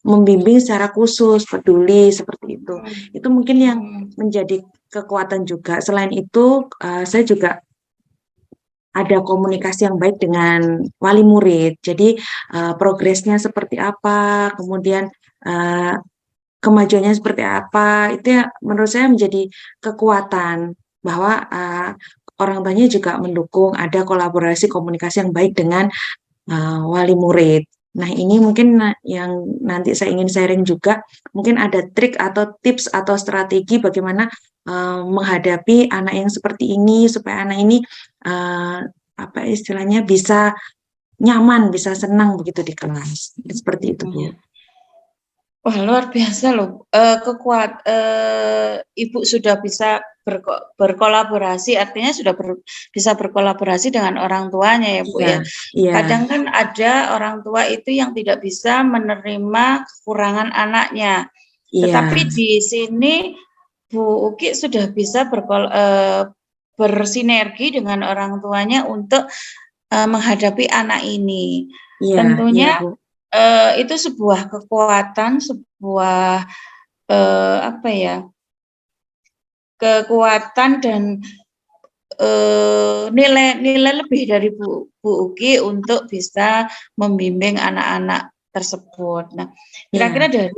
membimbing secara khusus, peduli seperti itu. Itu mungkin yang menjadi kekuatan juga. Selain itu, saya juga ada komunikasi yang baik dengan wali murid. Jadi progresnya seperti apa, kemudian kemajuannya seperti apa, itu ya menurut saya menjadi kekuatan bahwa orang tuanya juga mendukung, ada kolaborasi komunikasi yang baik dengan wali murid. Nah, ini mungkin yang nanti saya ingin sharing juga, mungkin ada trik atau tips atau strategi bagaimana menghadapi anak yang seperti ini supaya anak ini apa istilahnya bisa nyaman, bisa senang begitu di kelas. Seperti itu, Bu.
Wah, luar biasa loh. Ibu sudah bisa berkolaborasi, artinya sudah bisa berkolaborasi dengan orang tuanya ya, Bu ya.
Iya.
Kadang kan ada orang tua itu yang tidak bisa menerima kekurangan anaknya.
Iya.
Tetapi di sini Bu Uki sudah bisa bersinergi dengan orang tuanya untuk menghadapi anak ini.
Iya,
Tentunya
iya, Bu.
itu sebuah kekuatan, sebuah apa ya, kekuatan dan nilai lebih dari Bu Uki untuk bisa membimbing anak-anak tersebut. Nah, kira-kira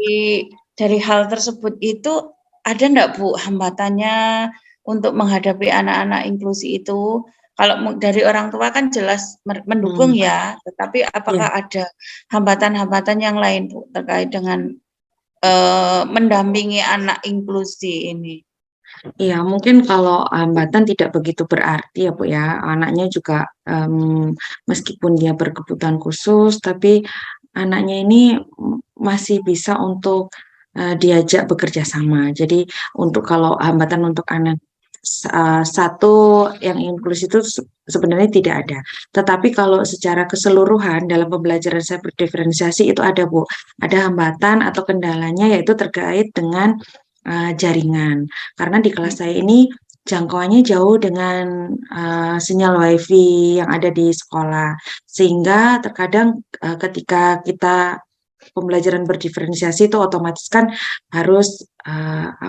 dari hal tersebut itu ada enggak Bu hambatannya untuk menghadapi anak-anak inklusi itu? Kalau dari orang tua kan jelas mendukung ya, tetapi apakah ada hambatan-hambatan yang lain Bu terkait dengan mendampingi anak inklusi ini?
Iya, mungkin kalau hambatan tidak begitu berarti ya Bu ya, anaknya juga meskipun dia berkebutuhan khusus, tapi anaknya ini masih bisa untuk diajak bekerja sama. Jadi untuk kalau hambatan untuk anak satu yang inklusi itu sebenarnya tidak ada. Tetapi kalau secara keseluruhan dalam pembelajaran saya berdiferensiasi itu ada Bu, ada hambatan atau kendalanya yaitu terkait dengan jaringan. Karena di kelas saya ini jangkauannya jauh dengan sinyal WiFi yang ada di sekolah, sehingga terkadang ketika kita pembelajaran berdiferensiasi itu otomatis kan harus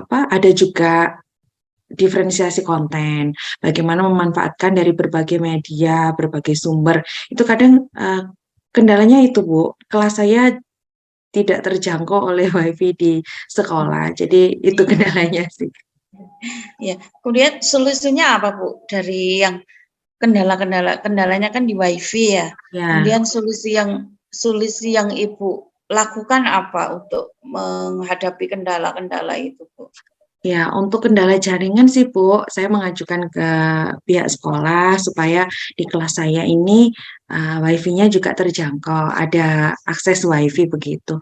ada juga diferensiasi konten, bagaimana memanfaatkan dari berbagai media, berbagai sumber. Itu kadang kendalanya itu Bu, kelas saya tidak terjangkau oleh WiFi di sekolah. Jadi itu kendalanya sih.
Ya, kemudian solusinya apa Bu dari yang kendalanya kan di WiFi ya. Kemudian solusi yang Ibu lakukan apa untuk menghadapi kendala-kendala itu, Bu?
Ya, untuk kendala jaringan sih, Bu, saya mengajukan ke pihak sekolah supaya di kelas saya ini WiFi-nya juga terjangkau, ada akses WiFi begitu.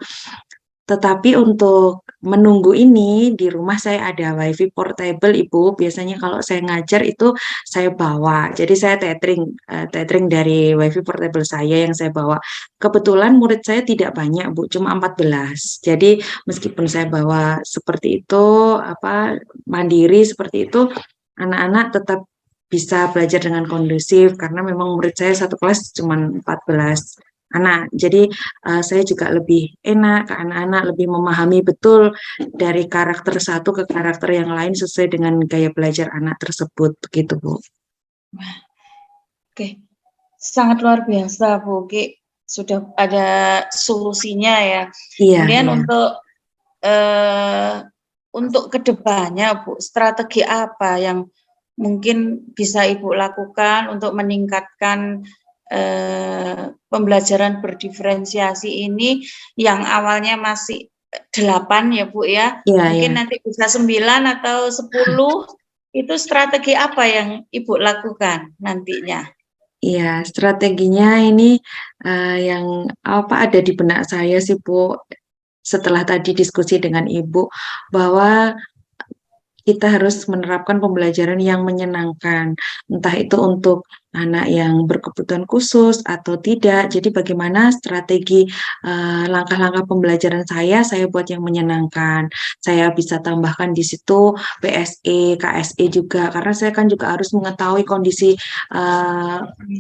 Tetapi untuk menunggu ini di rumah saya ada WiFi portable, Ibu. Biasanya kalau saya ngajar itu saya bawa. Jadi saya tethering dari WiFi portable saya yang saya bawa. Kebetulan murid saya tidak banyak, Bu, cuma 14. Jadi meskipun saya bawa seperti itu, mandiri seperti itu, anak-anak tetap bisa belajar dengan kondusif karena memang murid saya satu kelas cuma 14 anak. Jadi saya juga lebih enak ke anak-anak, lebih memahami betul dari karakter satu ke karakter yang lain sesuai dengan gaya belajar anak tersebut, begitu Bu.
Oke, sangat luar biasa Bu Ki, sudah ada solusinya ya.
Iya.
Kemudian untuk kedepannya Bu, strategi apa yang mungkin bisa Ibu lakukan untuk meningkatkan pembelajaran berdiferensiasi ini yang awalnya masih 8 ya Bu ya,
Iya,
mungkin
iya.
nanti bisa 9 atau 10, itu strategi apa yang Ibu lakukan nantinya?
Iya, strateginya ini yang ada di benak saya sih Bu, setelah tadi diskusi dengan Ibu, bahwa kita harus menerapkan pembelajaran yang menyenangkan, entah itu untuk anak yang berkebutuhan khusus atau tidak. Jadi bagaimana strategi langkah-langkah pembelajaran saya buat yang menyenangkan. Saya bisa tambahkan di situ PSE, KSE juga, karena saya kan juga harus mengetahui kondisi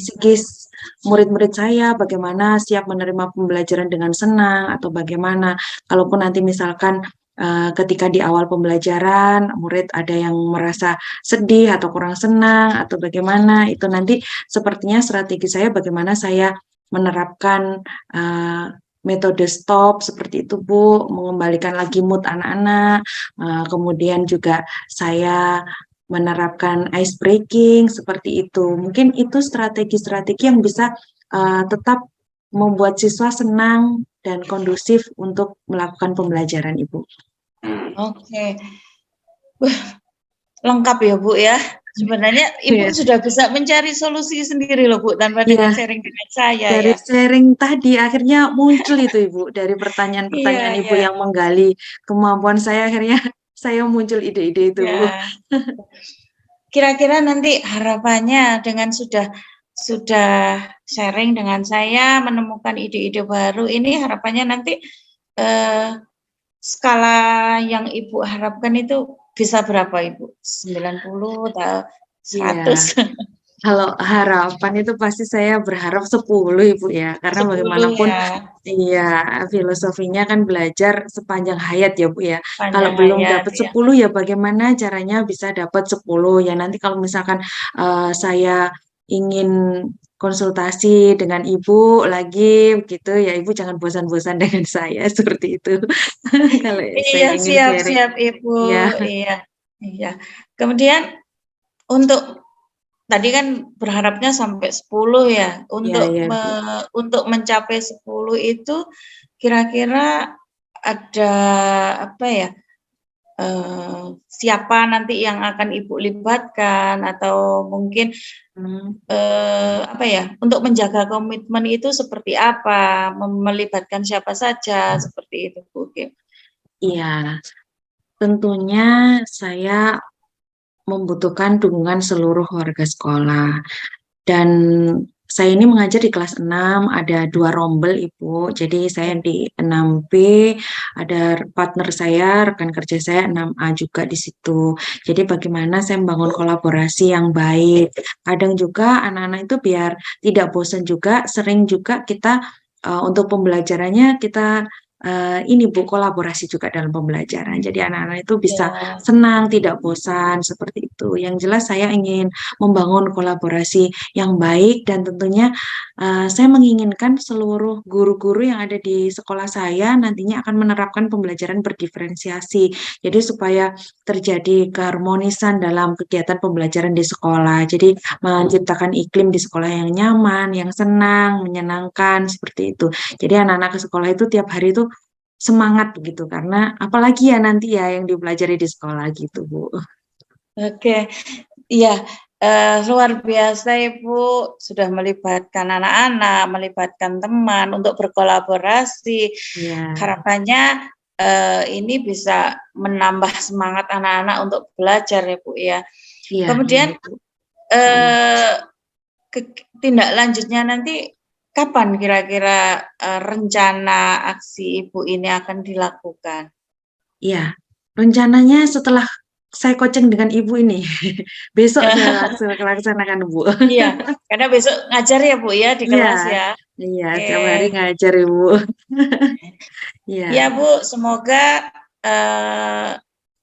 psikis murid-murid saya, bagaimana siap menerima pembelajaran dengan senang atau bagaimana. Kalaupun nanti misalkan ketika di awal pembelajaran murid ada yang merasa sedih atau kurang senang atau bagaimana, itu nanti sepertinya strategi saya bagaimana saya menerapkan metode stop seperti itu Bu, mengembalikan lagi mood anak-anak, kemudian juga saya menerapkan ice breaking seperti itu. Mungkin itu strategi-strategi yang bisa tetap membuat siswa senang dan kondusif untuk melakukan pembelajaran Ibu.
Oke. Wah, lengkap ya Bu ya. Sebenarnya Ibu
Iya.
sudah bisa mencari solusi sendiri loh Bu, tanpa dengan
Iya,
sharing dengan saya
dari
ya.
sharing tadi akhirnya muncul itu Ibu, dari
Iya,
pertanyaan-pertanyaan Ibu
iya,
yang menggali kemampuan saya, akhirnya saya muncul ide-ide itu Bu.
iya. Kira-kira nanti harapannya dengan sudah sharing dengan saya, menemukan ide-ide baru, ini harapannya nanti skala yang Ibu harapkan itu bisa berapa Ibu? 90 atau 100?
Iya, kalau harapan itu pasti saya berharap 10 Ibu ya, karena
10
bagaimanapun
ya,
iya filosofinya kan belajar sepanjang hayat ya Bu ya. Kalau
panjang
belum
hayat
dapat
ya.
10 ya bagaimana caranya bisa dapat 10 ya, nanti kalau misalkan saya ingin konsultasi dengan Ibu lagi gitu ya, Ibu jangan bosan-bosan dengan saya seperti itu. Kalau saya
Iya,
ingin sharing
siap-siap Ibu.
ya.
Iya, iya. Kemudian untuk tadi kan berharapnya sampai 10 ya.
Ya
Untuk
ya Bu.
untuk mencapai 10 itu kira-kira ada apa ya? Siapa nanti yang akan Ibu libatkan atau mungkin
Hmm.
apa ya? Untuk menjaga komitmen itu seperti apa? Melibatkan siapa saja seperti itu Bu.
Iya, tentunya saya membutuhkan dukungan seluruh warga sekolah. Dan saya ini mengajar di kelas 6, ada 2 rombel Ibu. Jadi saya di 6B, ada partner saya, rekan kerja saya 6A juga di situ. Jadi bagaimana saya membangun kolaborasi yang baik. Kadang juga anak-anak itu biar tidak bosan juga, sering juga kita untuk pembelajarannya kita ini Bu, kolaborasi juga dalam pembelajaran. Jadi anak-anak itu bisa
Ya.
senang, tidak bosan seperti itu. Yang jelas saya ingin membangun kolaborasi yang baik dan tentunya saya menginginkan seluruh guru-guru yang ada di sekolah saya nantinya akan menerapkan pembelajaran berdiferensiasi. Jadi supaya terjadi keharmonisan dalam kegiatan pembelajaran di sekolah. Jadi menciptakan iklim di sekolah yang nyaman, yang senang, menyenangkan seperti itu. Jadi anak-anak ke sekolah itu tiap hari itu semangat begitu karena apalagi ya nanti ya yang dipelajari di sekolah gitu Bu.
Oke, iya, luar biasa Ibu sudah melibatkan anak-anak, melibatkan teman untuk berkolaborasi.
Iya.
Harapannya ini bisa menambah semangat anak-anak untuk belajar ya Bu ya.
Iya, iya,
Kemudian
Bu.
tindak lanjutnya nanti kapan kira-kira rencana aksi Ibu ini akan dilakukan?
Iya, rencananya setelah saya coaching dengan Ibu ini, besok saya laksanakan Bu.
Iya, karena besok ngajar ya Bu ya di
Iya,
kelas ya.
iya,
Oke.
tiap hari ngajar Ibu. Iya,
Ya Bu, semoga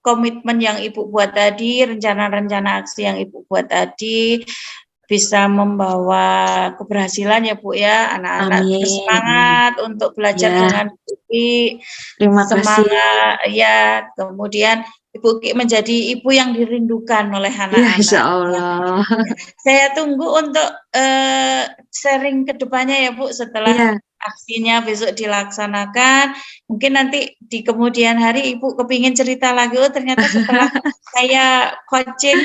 komitmen yang Ibu buat tadi, rencana-rencana aksi yang Ibu buat tadi bisa membawa keberhasilan ya Bu ya, anak-anak
amin, amin.
bersemangat untuk belajar
Ya,
dengan baik,
terima kasih.
semangat ya, kemudian Ibu Uki menjadi ibu yang dirindukan oleh
Iya, insya
anak-anak.
Allah.
Saya tunggu untuk sharing kedepannya ya Bu, setelah
Iya,
aksinya besok dilaksanakan. Mungkin nanti di kemudian hari Ibu kepingin cerita lagi, oh ternyata setelah saya coaching,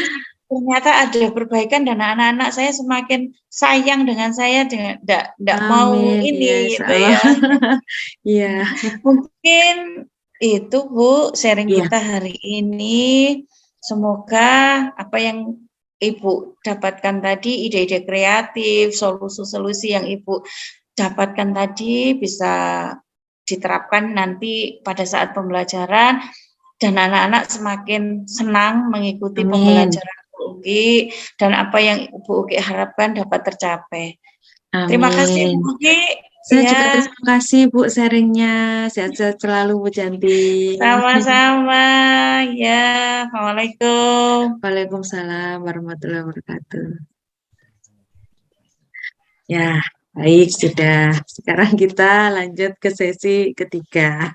ternyata ada perbaikan dan anak-anak saya semakin sayang dengan saya, dengan enggak mau
amin. Iya,
ini
insya
gitu
Allah.
ya.
Iya,
Mungkin itu Bu sharing
iya,
kita hari ini. Semoga apa yang Ibu dapatkan tadi, ide-ide kreatif, solusi-solusi yang Ibu dapatkan tadi bisa diterapkan nanti pada saat pembelajaran dan anak-anak semakin senang mengikuti
amin.
pembelajaran Bu Uki dan apa yang Bu Uki harapkan dapat tercapai. Terima kasih
Amin.
Bu Uki.
Saya juga
Ya,
terima kasih Bu sharingnya. Sehat-sehat selalu Bu Janti.
sama-sama. Ya, Assalamualaikum.
Waalaikumsalam warahmatullahi wabarakatuh. Ya, baik sudah. Sekarang kita lanjut ke sesi ketiga.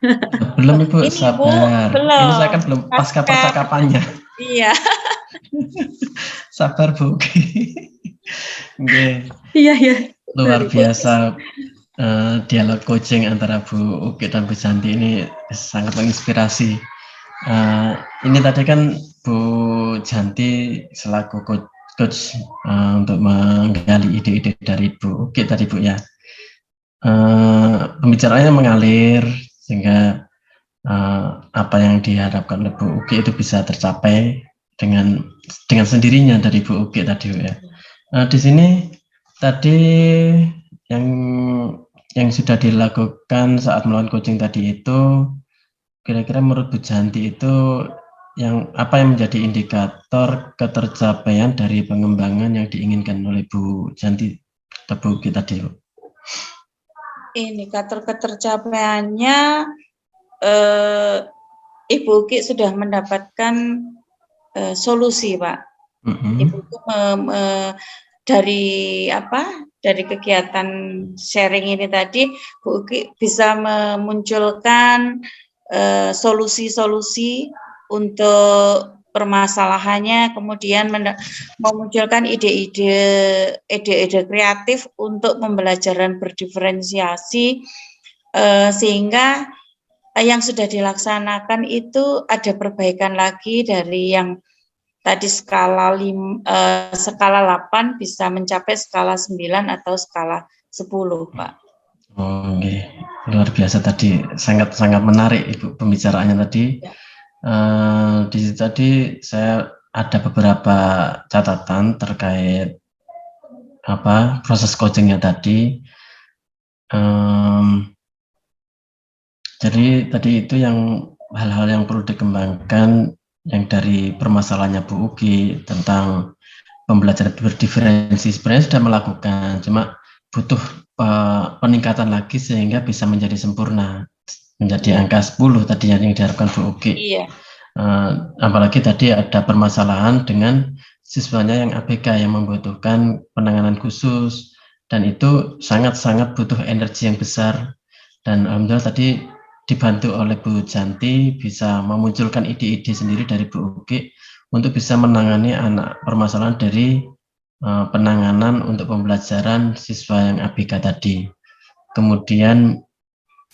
Belum Ibu,
Ini Bu,
sabar. Ini saya
belum.
kan belum pasca
Pasca,
percakapannya.
iya.
Sabar Bu. Oke,
Iya, iya.
luar
Sorry.
biasa dialog coaching antara Bu Uki dan Bu Janti ini sangat menginspirasi. Ini tadi kan Bu Janti selaku coach untuk menggali ide-ide dari Bu Uki tadi Bu ya. Pembicaraannya mengalir sehingga apa yang diharapkan oleh Bu Uki itu bisa tercapai dengan sendirinya dari Bu Uki tadi Bu ya. Di sini tadi yang sudah dilakukan saat melakukan coaching tadi itu, kira-kira menurut Bu Janti itu apa yang menjadi indikator ketercapaian dari pengembangan yang diinginkan oleh Bu Janti atau Bu Uki tadi Bu?
Indikator ketercapaiannya Ibu Uki sudah mendapatkan solusi, Pak. Ibu Uki dari kegiatan sharing ini tadi, Bu Uki bisa memunculkan solusi-solusi untuk permasalahannya, kemudian memunculkan ide-ide kreatif untuk pembelajaran berdiferensiasi, sehingga yang sudah dilaksanakan itu ada perbaikan lagi dari yang tadi skala 8 bisa mencapai skala 9 atau skala 10, Pak.
Oh, okay. Luar biasa tadi, sangat-sangat menarik Ibu pembicaraannya tadi.
Ya.
Di situ tadi saya ada beberapa catatan terkait proses coachingnya tadi. Jadi tadi itu yang hal-hal yang perlu dikembangkan yang dari permasalahannya Bu Uki tentang pembelajaran berdiferensi sebenarnya sudah melakukan, cuma butuh peningkatan lagi sehingga bisa menjadi sempurna, menjadi angka 10 tadi yang diharapkan Bu Uki.
Iya.
Apalagi tadi ada permasalahan dengan siswanya yang ABK yang membutuhkan penanganan khusus, dan itu sangat-sangat butuh energi yang besar, dan alhamdulillah tadi dibantu oleh Bu Janti bisa memunculkan ide-ide sendiri dari Bu Uki untuk bisa menangani permasalahan dari penanganan untuk pembelajaran siswa yang ABK tadi. Kemudian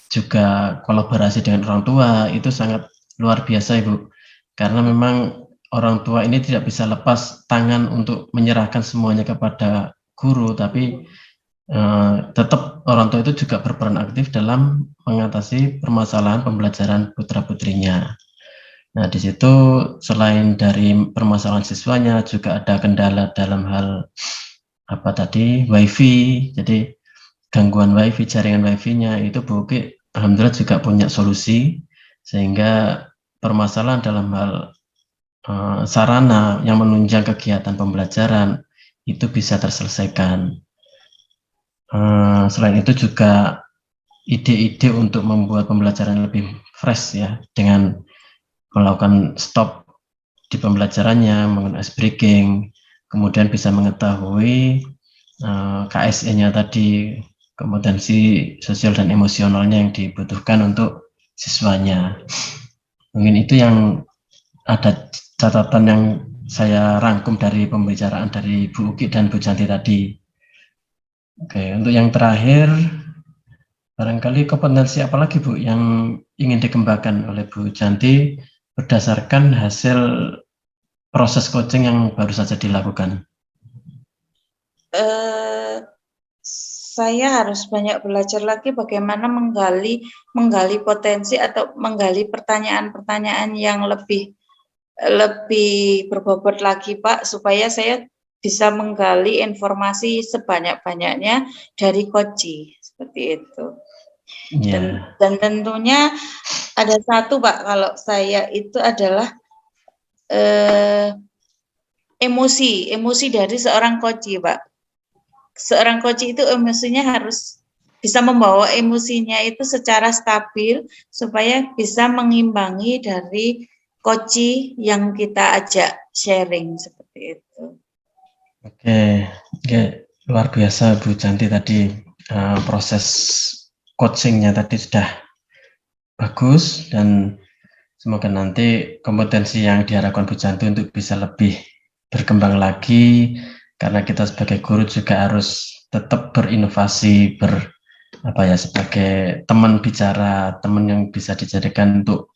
juga kolaborasi dengan orang tua itu sangat luar biasa Ibu, karena memang orang tua ini tidak bisa lepas tangan untuk menyerahkan semuanya kepada guru, tapi tetap orang tua itu juga berperan aktif dalam mengatasi permasalahan pembelajaran putra-putrinya. Nah, di situ selain dari permasalahan siswanya juga ada kendala dalam hal WiFi. Jadi gangguan WiFi, jaringan WiFi-nya itu Bu Uki alhamdulillah juga punya solusi, sehingga permasalahan dalam hal sarana yang menunjang kegiatan pembelajaran itu bisa terselesaikan. Selain itu juga ide-ide untuk membuat pembelajaran lebih fresh ya, dengan melakukan stop di pembelajarannya, menggunakan ice breaking, kemudian bisa mengetahui KSE-nya tadi, kompetensi sosial dan emosionalnya yang dibutuhkan untuk siswanya. Mungkin itu yang ada catatan yang saya rangkum dari pembicaraan dari Bu Uki dan Bu Janti tadi. Oke, untuk yang terakhir, barangkali kompetensi apa lagi Bu yang ingin dikembangkan oleh Bu Janti berdasarkan hasil proses coaching yang baru saja dilakukan?
Saya harus banyak belajar lagi bagaimana menggali potensi atau menggali pertanyaan-pertanyaan yang lebih berbobot lagi, Pak, supaya saya bisa menggali informasi sebanyak-banyaknya dari Koci, seperti itu.
Ya.
Dan tentunya ada satu, Pak, kalau saya itu adalah emosi dari seorang Koci, Pak. Seorang Koci itu emosinya harus bisa membawa emosinya itu secara stabil supaya bisa mengimbangi dari Koci yang kita ajak sharing, seperti itu.
Oke, luar biasa Bu Janti tadi, proses coachingnya tadi sudah bagus, dan semoga nanti kompetensi yang diharapkan Bu Janti untuk bisa lebih berkembang lagi, karena kita sebagai guru juga harus tetap berinovasi, sebagai teman bicara, teman yang bisa dijadikan untuk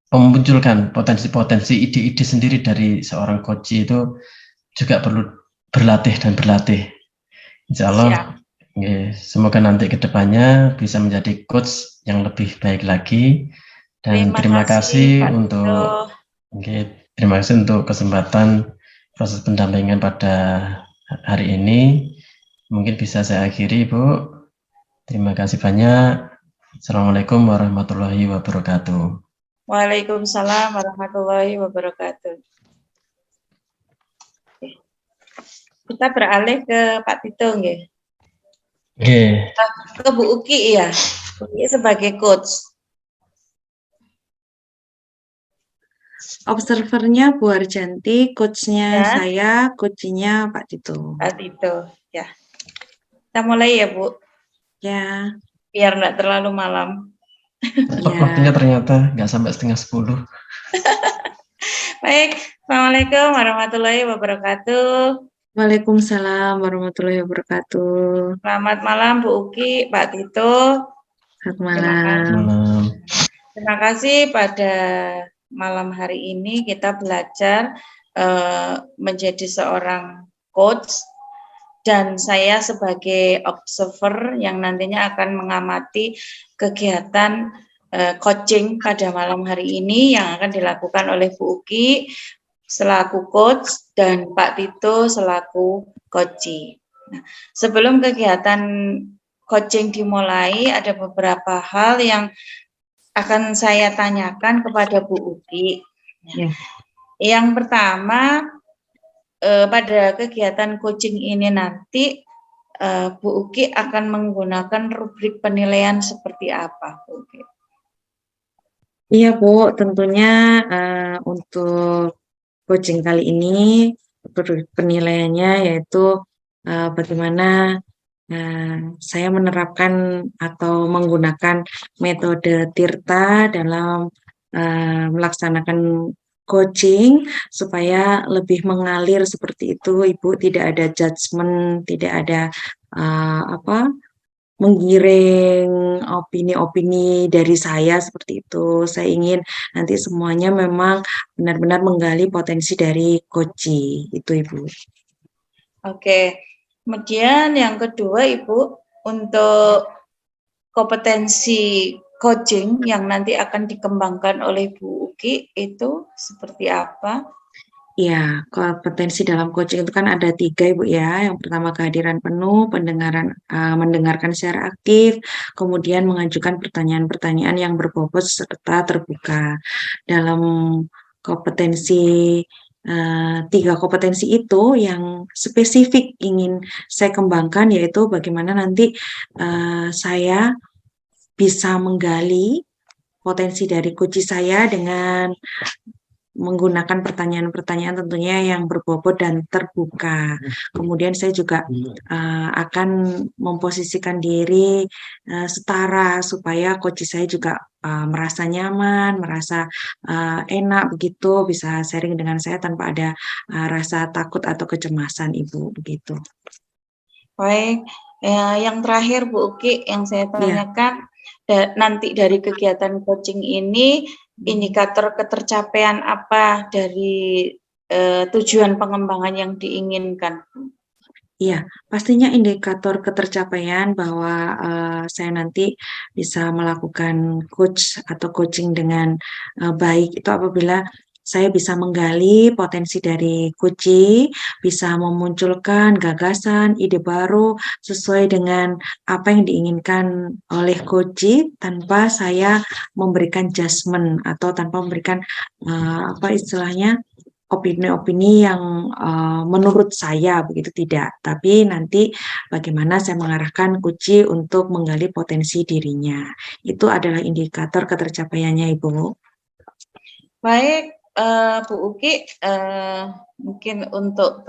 memunculkan potensi-potensi ide-ide sendiri dari seorang coach itu juga perlu berlatih dan berlatih. Insya Allah, semoga nanti kedepannya bisa menjadi coach yang lebih baik lagi. Dan terima kasih untuk kesempatan proses pendampingan pada hari ini. Mungkin bisa saya akhiri, Bu. Terima kasih banyak. Assalamualaikum warahmatullahi wabarakatuh.
Waalaikumsalam warahmatullahi wabarakatuh. Kita beralih ke Pak Tito, nggih. Ke Bu Uki ya, Bu Uki sebagai coach.
Observernya Bu Arjanti, coachnya saya, coachnya Pak Tito.
Pak Tito, ya. Kita mulai ya, Bu.
Ya.
Biar nggak terlalu malam.
Waktunya ternyata nggak sampai 9:30.
Baik, Assalamualaikum warahmatullahi wabarakatuh.
Waalaikumsalam warahmatullahi wabarakatuh.
Selamat malam Bu Uki, Pak Tito.
Selamat malam.
Terima kasih pada malam hari ini kita belajar menjadi seorang coach, dan saya sebagai observer yang nantinya akan mengamati kegiatan coaching pada malam hari ini yang akan dilakukan oleh Bu Uki selaku coach dan Pak Tito selaku coachee. Nah, sebelum kegiatan coaching dimulai, ada beberapa hal yang akan saya tanyakan kepada Bu Uki. Ya. Yang pertama, pada kegiatan coaching ini nanti Bu Uki akan menggunakan rubrik penilaian seperti apa, Bu Uki?
Iya Bu, tentunya untuk coaching kali ini penilaiannya yaitu bagaimana saya menerapkan atau menggunakan metode Tirta dalam melaksanakan coaching supaya lebih mengalir seperti itu, Ibu. Tidak ada judgement, tidak ada menggiring opini-opini dari saya seperti itu. Saya ingin nanti semuanya memang benar-benar menggali potensi dari coaching, itu Ibu.
Oke, kemudian yang kedua Ibu, untuk kompetensi coaching yang nanti akan dikembangkan oleh Bu Uki itu seperti apa?
Ya, kompetensi dalam coaching itu kan ada 3 Ibu ya. Yang pertama kehadiran penuh, mendengarkan secara aktif, kemudian mengajukan pertanyaan-pertanyaan yang berbobot serta terbuka. Dalam kompetensi 3 kompetensi itu yang spesifik ingin saya kembangkan yaitu bagaimana nanti saya bisa menggali potensi dari coach saya dengan menggunakan pertanyaan-pertanyaan tentunya yang berbobot dan terbuka. Kemudian saya juga akan memposisikan diri setara supaya coach saya juga merasa nyaman, merasa enak begitu, bisa sharing dengan saya tanpa ada rasa takut atau kecemasan, Ibu, begitu.
Baik, yang terakhir Bu Uki yang saya
Iya.
tanyakan, nanti dari kegiatan coaching ini indikator ketercapaian apa dari tujuan pengembangan yang diinginkan?
Iya, pastinya indikator ketercapaian bahwa saya nanti bisa melakukan coach atau coaching dengan baik itu apabila saya bisa menggali potensi dari coachee, bisa memunculkan gagasan, ide baru sesuai dengan apa yang diinginkan oleh coachee tanpa saya memberikan judgement atau tanpa memberikan apa istilahnya opini-opini yang menurut saya begitu tidak, tapi nanti bagaimana saya mengarahkan coachee untuk menggali potensi dirinya. Itu adalah indikator ketercapaiannya, Ibu.
Baik, Bu Uki, mungkin untuk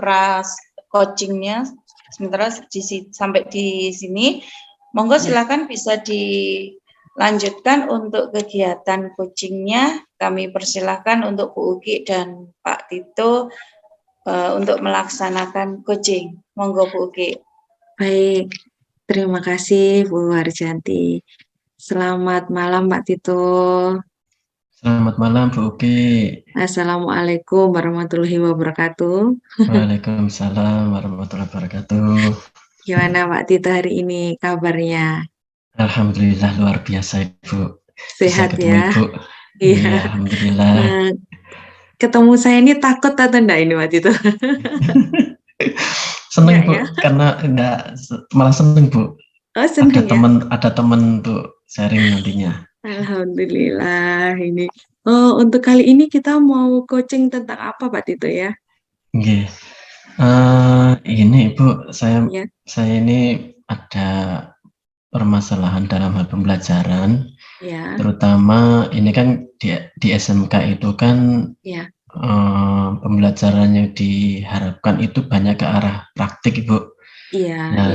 coachingnya sementara sampai di sini, monggo silakan bisa dilanjutkan untuk kegiatan coachingnya. Kami persilahkan untuk Bu Uki dan Pak Tito untuk melaksanakan coaching. Monggo Bu Uki.
Baik, terima kasih Bu Harjanti. Selamat malam Pak Tito.
Selamat malam Bu Uki.
Assalamualaikum warahmatullahi wabarakatuh.
Waalaikumsalam warahmatullahi wabarakatuh.
Gimana Pak Tito hari ini kabarnya?
Alhamdulillah luar biasa Ibu.
Sehat
Bisa ketemu
ya?
Ibu. Iya, alhamdulillah.
Ketemu saya ini takut atau enggak ini Pak Tito?
Seneng
Enggak
Bu,
ya?
karena malah seneng Bu.
Oh, seneng ya?
Ada teman untuk sharing nantinya.
Alhamdulillah ini. Oh, untuk kali ini kita mau coaching tentang apa Pak Tito ya?
Oke. Ini Ibu, saya ini ada permasalahan dalam hal pembelajaran.
Ya.
Terutama ini kan di SMK itu kan pembelajaran yang diharapkan itu banyak ke arah praktik Ibu.
Iya.
Nah,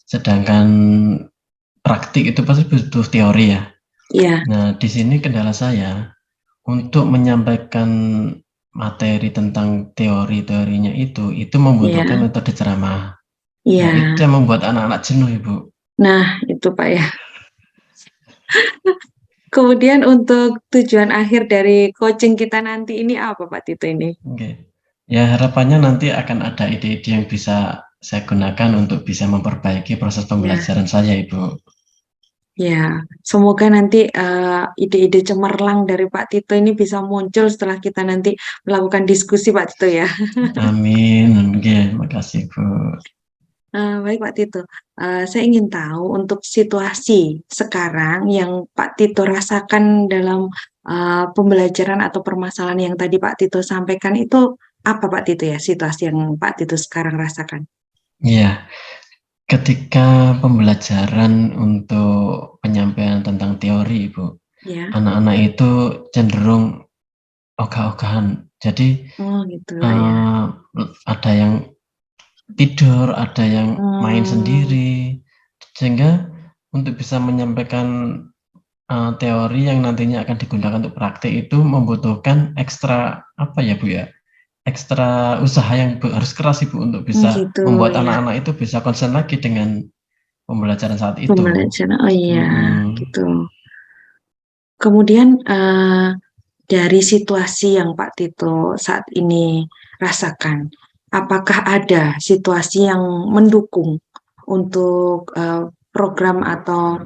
sedangkan praktik itu pasti butuh teori ya.
Iya.
Nah, di sini kendala saya untuk menyampaikan materi tentang teorinya itu membutuhkan metode ceramah.
Iya.
Nah, itu yang membuat anak-anak jenuh Ibu.
Nah, itu Pak ya. Kemudian untuk tujuan akhir dari coaching kita nanti ini apa Pak Tito ini?
Oke. Ya harapannya nanti akan ada ide-ide yang bisa saya gunakan untuk bisa memperbaiki proses pembelajaran saya Ibu.
Ya, semoga nanti ide-ide cemerlang dari Pak Tito ini bisa muncul setelah kita nanti melakukan diskusi Pak Tito ya.
Amin. Oke, makasih Bu.
Baik Pak Tito, saya ingin tahu untuk situasi sekarang yang Pak Tito rasakan dalam pembelajaran atau permasalahan yang tadi Pak Tito sampaikan itu apa Pak Tito ya, situasi yang Pak Tito sekarang rasakan?
Iya, ketika pembelajaran untuk penyampaian tentang teori Ibu, anak-anak itu cenderung ogah-ogahan. Jadi ada yang tidur, ada yang main sendiri, sehingga untuk bisa menyampaikan teori yang nantinya akan digunakan untuk praktik itu membutuhkan ekstra apa ya Bu ya, ekstra usaha yang harus keras Ibu untuk bisa membuat anak-anak itu bisa konsen lagi dengan pembelajaran saat itu.
Pembelajaran, oh iya, gitu. Kemudian dari situasi yang Pak Tito saat ini rasakan, apakah ada situasi yang mendukung untuk program atau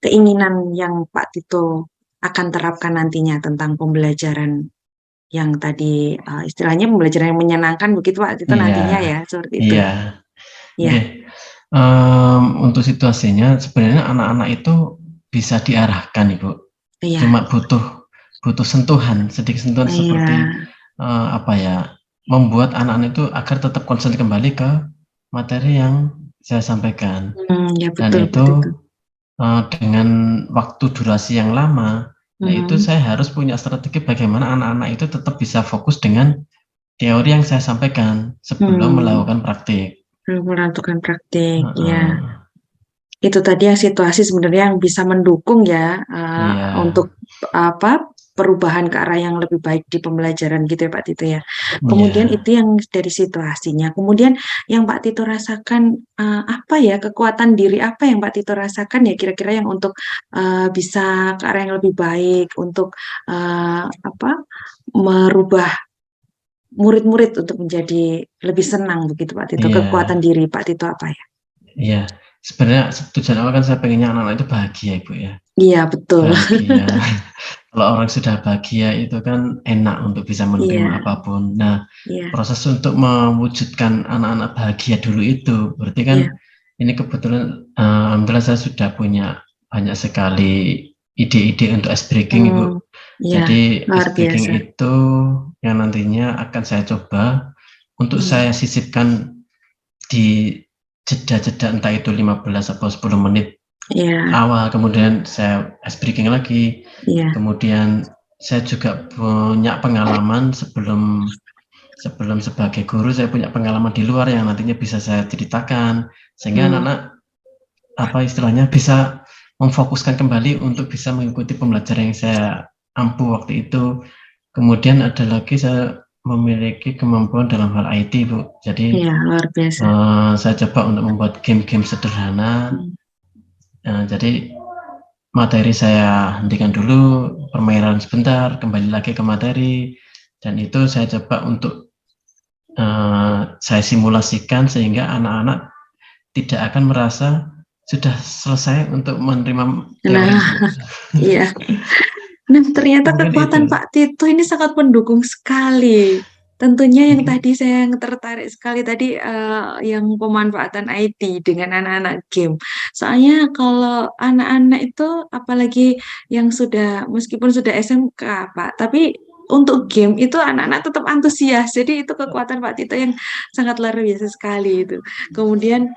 keinginan yang Pak Tito akan terapkan nantinya tentang pembelajaran yang tadi istilahnya pembelajaran yang menyenangkan begitu Pak Tito nantinya ya, seperti itu?
Iya. Untuk situasinya sebenarnya anak-anak itu bisa diarahkan Ibu, cuma butuh sentuhan, sedikit sentuhan seperti apa ya, membuat anak-anak itu agar tetap konsen kembali ke materi yang saya sampaikan. Dan itu dengan waktu durasi yang lama Nah, itu saya harus punya strategi bagaimana anak-anak itu tetap bisa fokus dengan teori yang saya sampaikan sebelum melakukan praktik.
Melakukan praktik, ya.
Heeh.
Itu tadi yang situasi sebenarnya yang bisa mendukung ya
Iya,
untuk perubahan ke arah yang lebih baik di pembelajaran gitu ya Pak Tito ya. Kemudian
iya.
itu yang dari situasinya. Kemudian yang Pak Tito rasakan apa ya kekuatan diri apa yang Pak Tito rasakan ya kira-kira yang untuk bisa ke arah yang lebih baik untuk merubah murid-murid untuk menjadi lebih senang begitu Pak Tito.
Iya,
Kekuatan diri Pak Tito apa ya?
iya. Sebenarnya tujuan awal kan saya pengennya anak-anak itu bahagia, Ibu ya.
Iya betul.
Bahagia. Kalau orang sudah bahagia itu kan enak untuk bisa menerima
Iya,
apapun. Nah,
iya,
proses untuk mewujudkan anak-anak bahagia dulu itu, berarti kan
iya.
ini kebetulan alhamdulillah saya sudah punya banyak sekali ide-ide untuk ice breaking, Ibu.
Iya,
Jadi
luar
ice breaking
biasa.
itu yang nantinya akan saya coba untuk
Hmm,
saya sisipkan di jeda-jeda entah itu 15 atau 10 menit
iya,
awal, kemudian saya ice breaking lagi,
iya.
kemudian saya juga punya pengalaman sebelum sebelum sebagai guru, saya punya pengalaman di luar yang nantinya bisa saya ceritakan, sehingga
Hmm,
anak-anak apa istilahnya bisa memfokuskan kembali untuk bisa mengikuti pembelajaran yang saya ampu waktu itu. Kemudian ada lagi saya memiliki kemampuan dalam hal IT, Bu. Jadi
iya, luar biasa.
saya coba untuk membuat game-game sederhana.
Hmm,
Jadi materi saya hentikan dulu, permainan sebentar, kembali lagi ke materi, dan itu saya coba untuk saya simulasikan sehingga anak-anak tidak akan merasa sudah selesai untuk menerima teori,
Nah,
Bu.
iya. Nah, ternyata
Mungkin itu.
kekuatan Pak Tito ini sangat mendukung sekali. Tentunya yang
Mungkin
tadi saya yang tertarik sekali tadi yang pemanfaatan IT dengan anak-anak game. Soalnya kalau anak-anak itu apalagi yang sudah meskipun sudah SMK Pak, tapi untuk game itu anak-anak tetap antusias. Jadi itu kekuatan Pak Tito yang sangat luar biasa sekali itu. Kemudian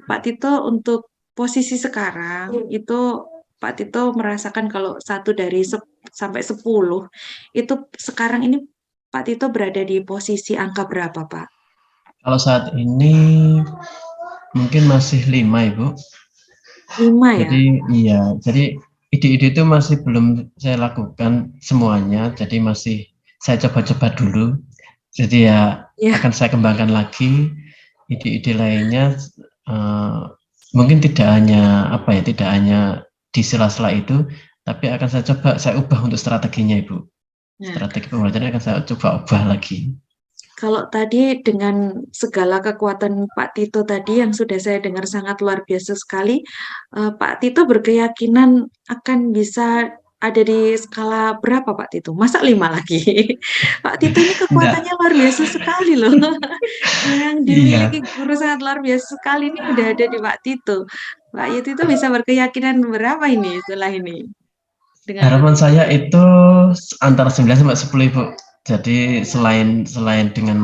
Pak Tito untuk posisi sekarang itu Pak Tito merasakan kalau 1 dari 10 sampai 10 itu sekarang ini Pak Tito berada di posisi angka berapa, Pak?
kalau saat ini mungkin masih 5, Ibu.
5 ya?
Jadi ide-ide itu masih belum saya lakukan semuanya, jadi masih saya coba-coba dulu. Jadi ya
Ya,
akan saya kembangkan lagi ide-ide lainnya. Mungkin tidak hanya tidak hanya di sela-sela itu, tapi akan saya coba saya ubah untuk strateginya, Ibu.
nah,
Strategi pembelajaran akan saya coba ubah lagi.
kalau tadi dengan segala kekuatan Pak Tito tadi yang sudah saya dengar sangat luar biasa sekali, Pak Tito berkeyakinan akan bisa ada di skala berapa Pak Tito? Masa 5 lagi? Pak Tito ini
Enggak,
kekuatannya luar biasa sekali loh. Yang dimiliki
iya.
guru sangat luar biasa sekali ini udah ada di Pak Tito. Pak Tito bisa berkeyakinan berapa ini setelah ini dengan
Harapan
kekuatan.
saya itu antara 9 sampai 10, Ibu. Jadi selain selain dengan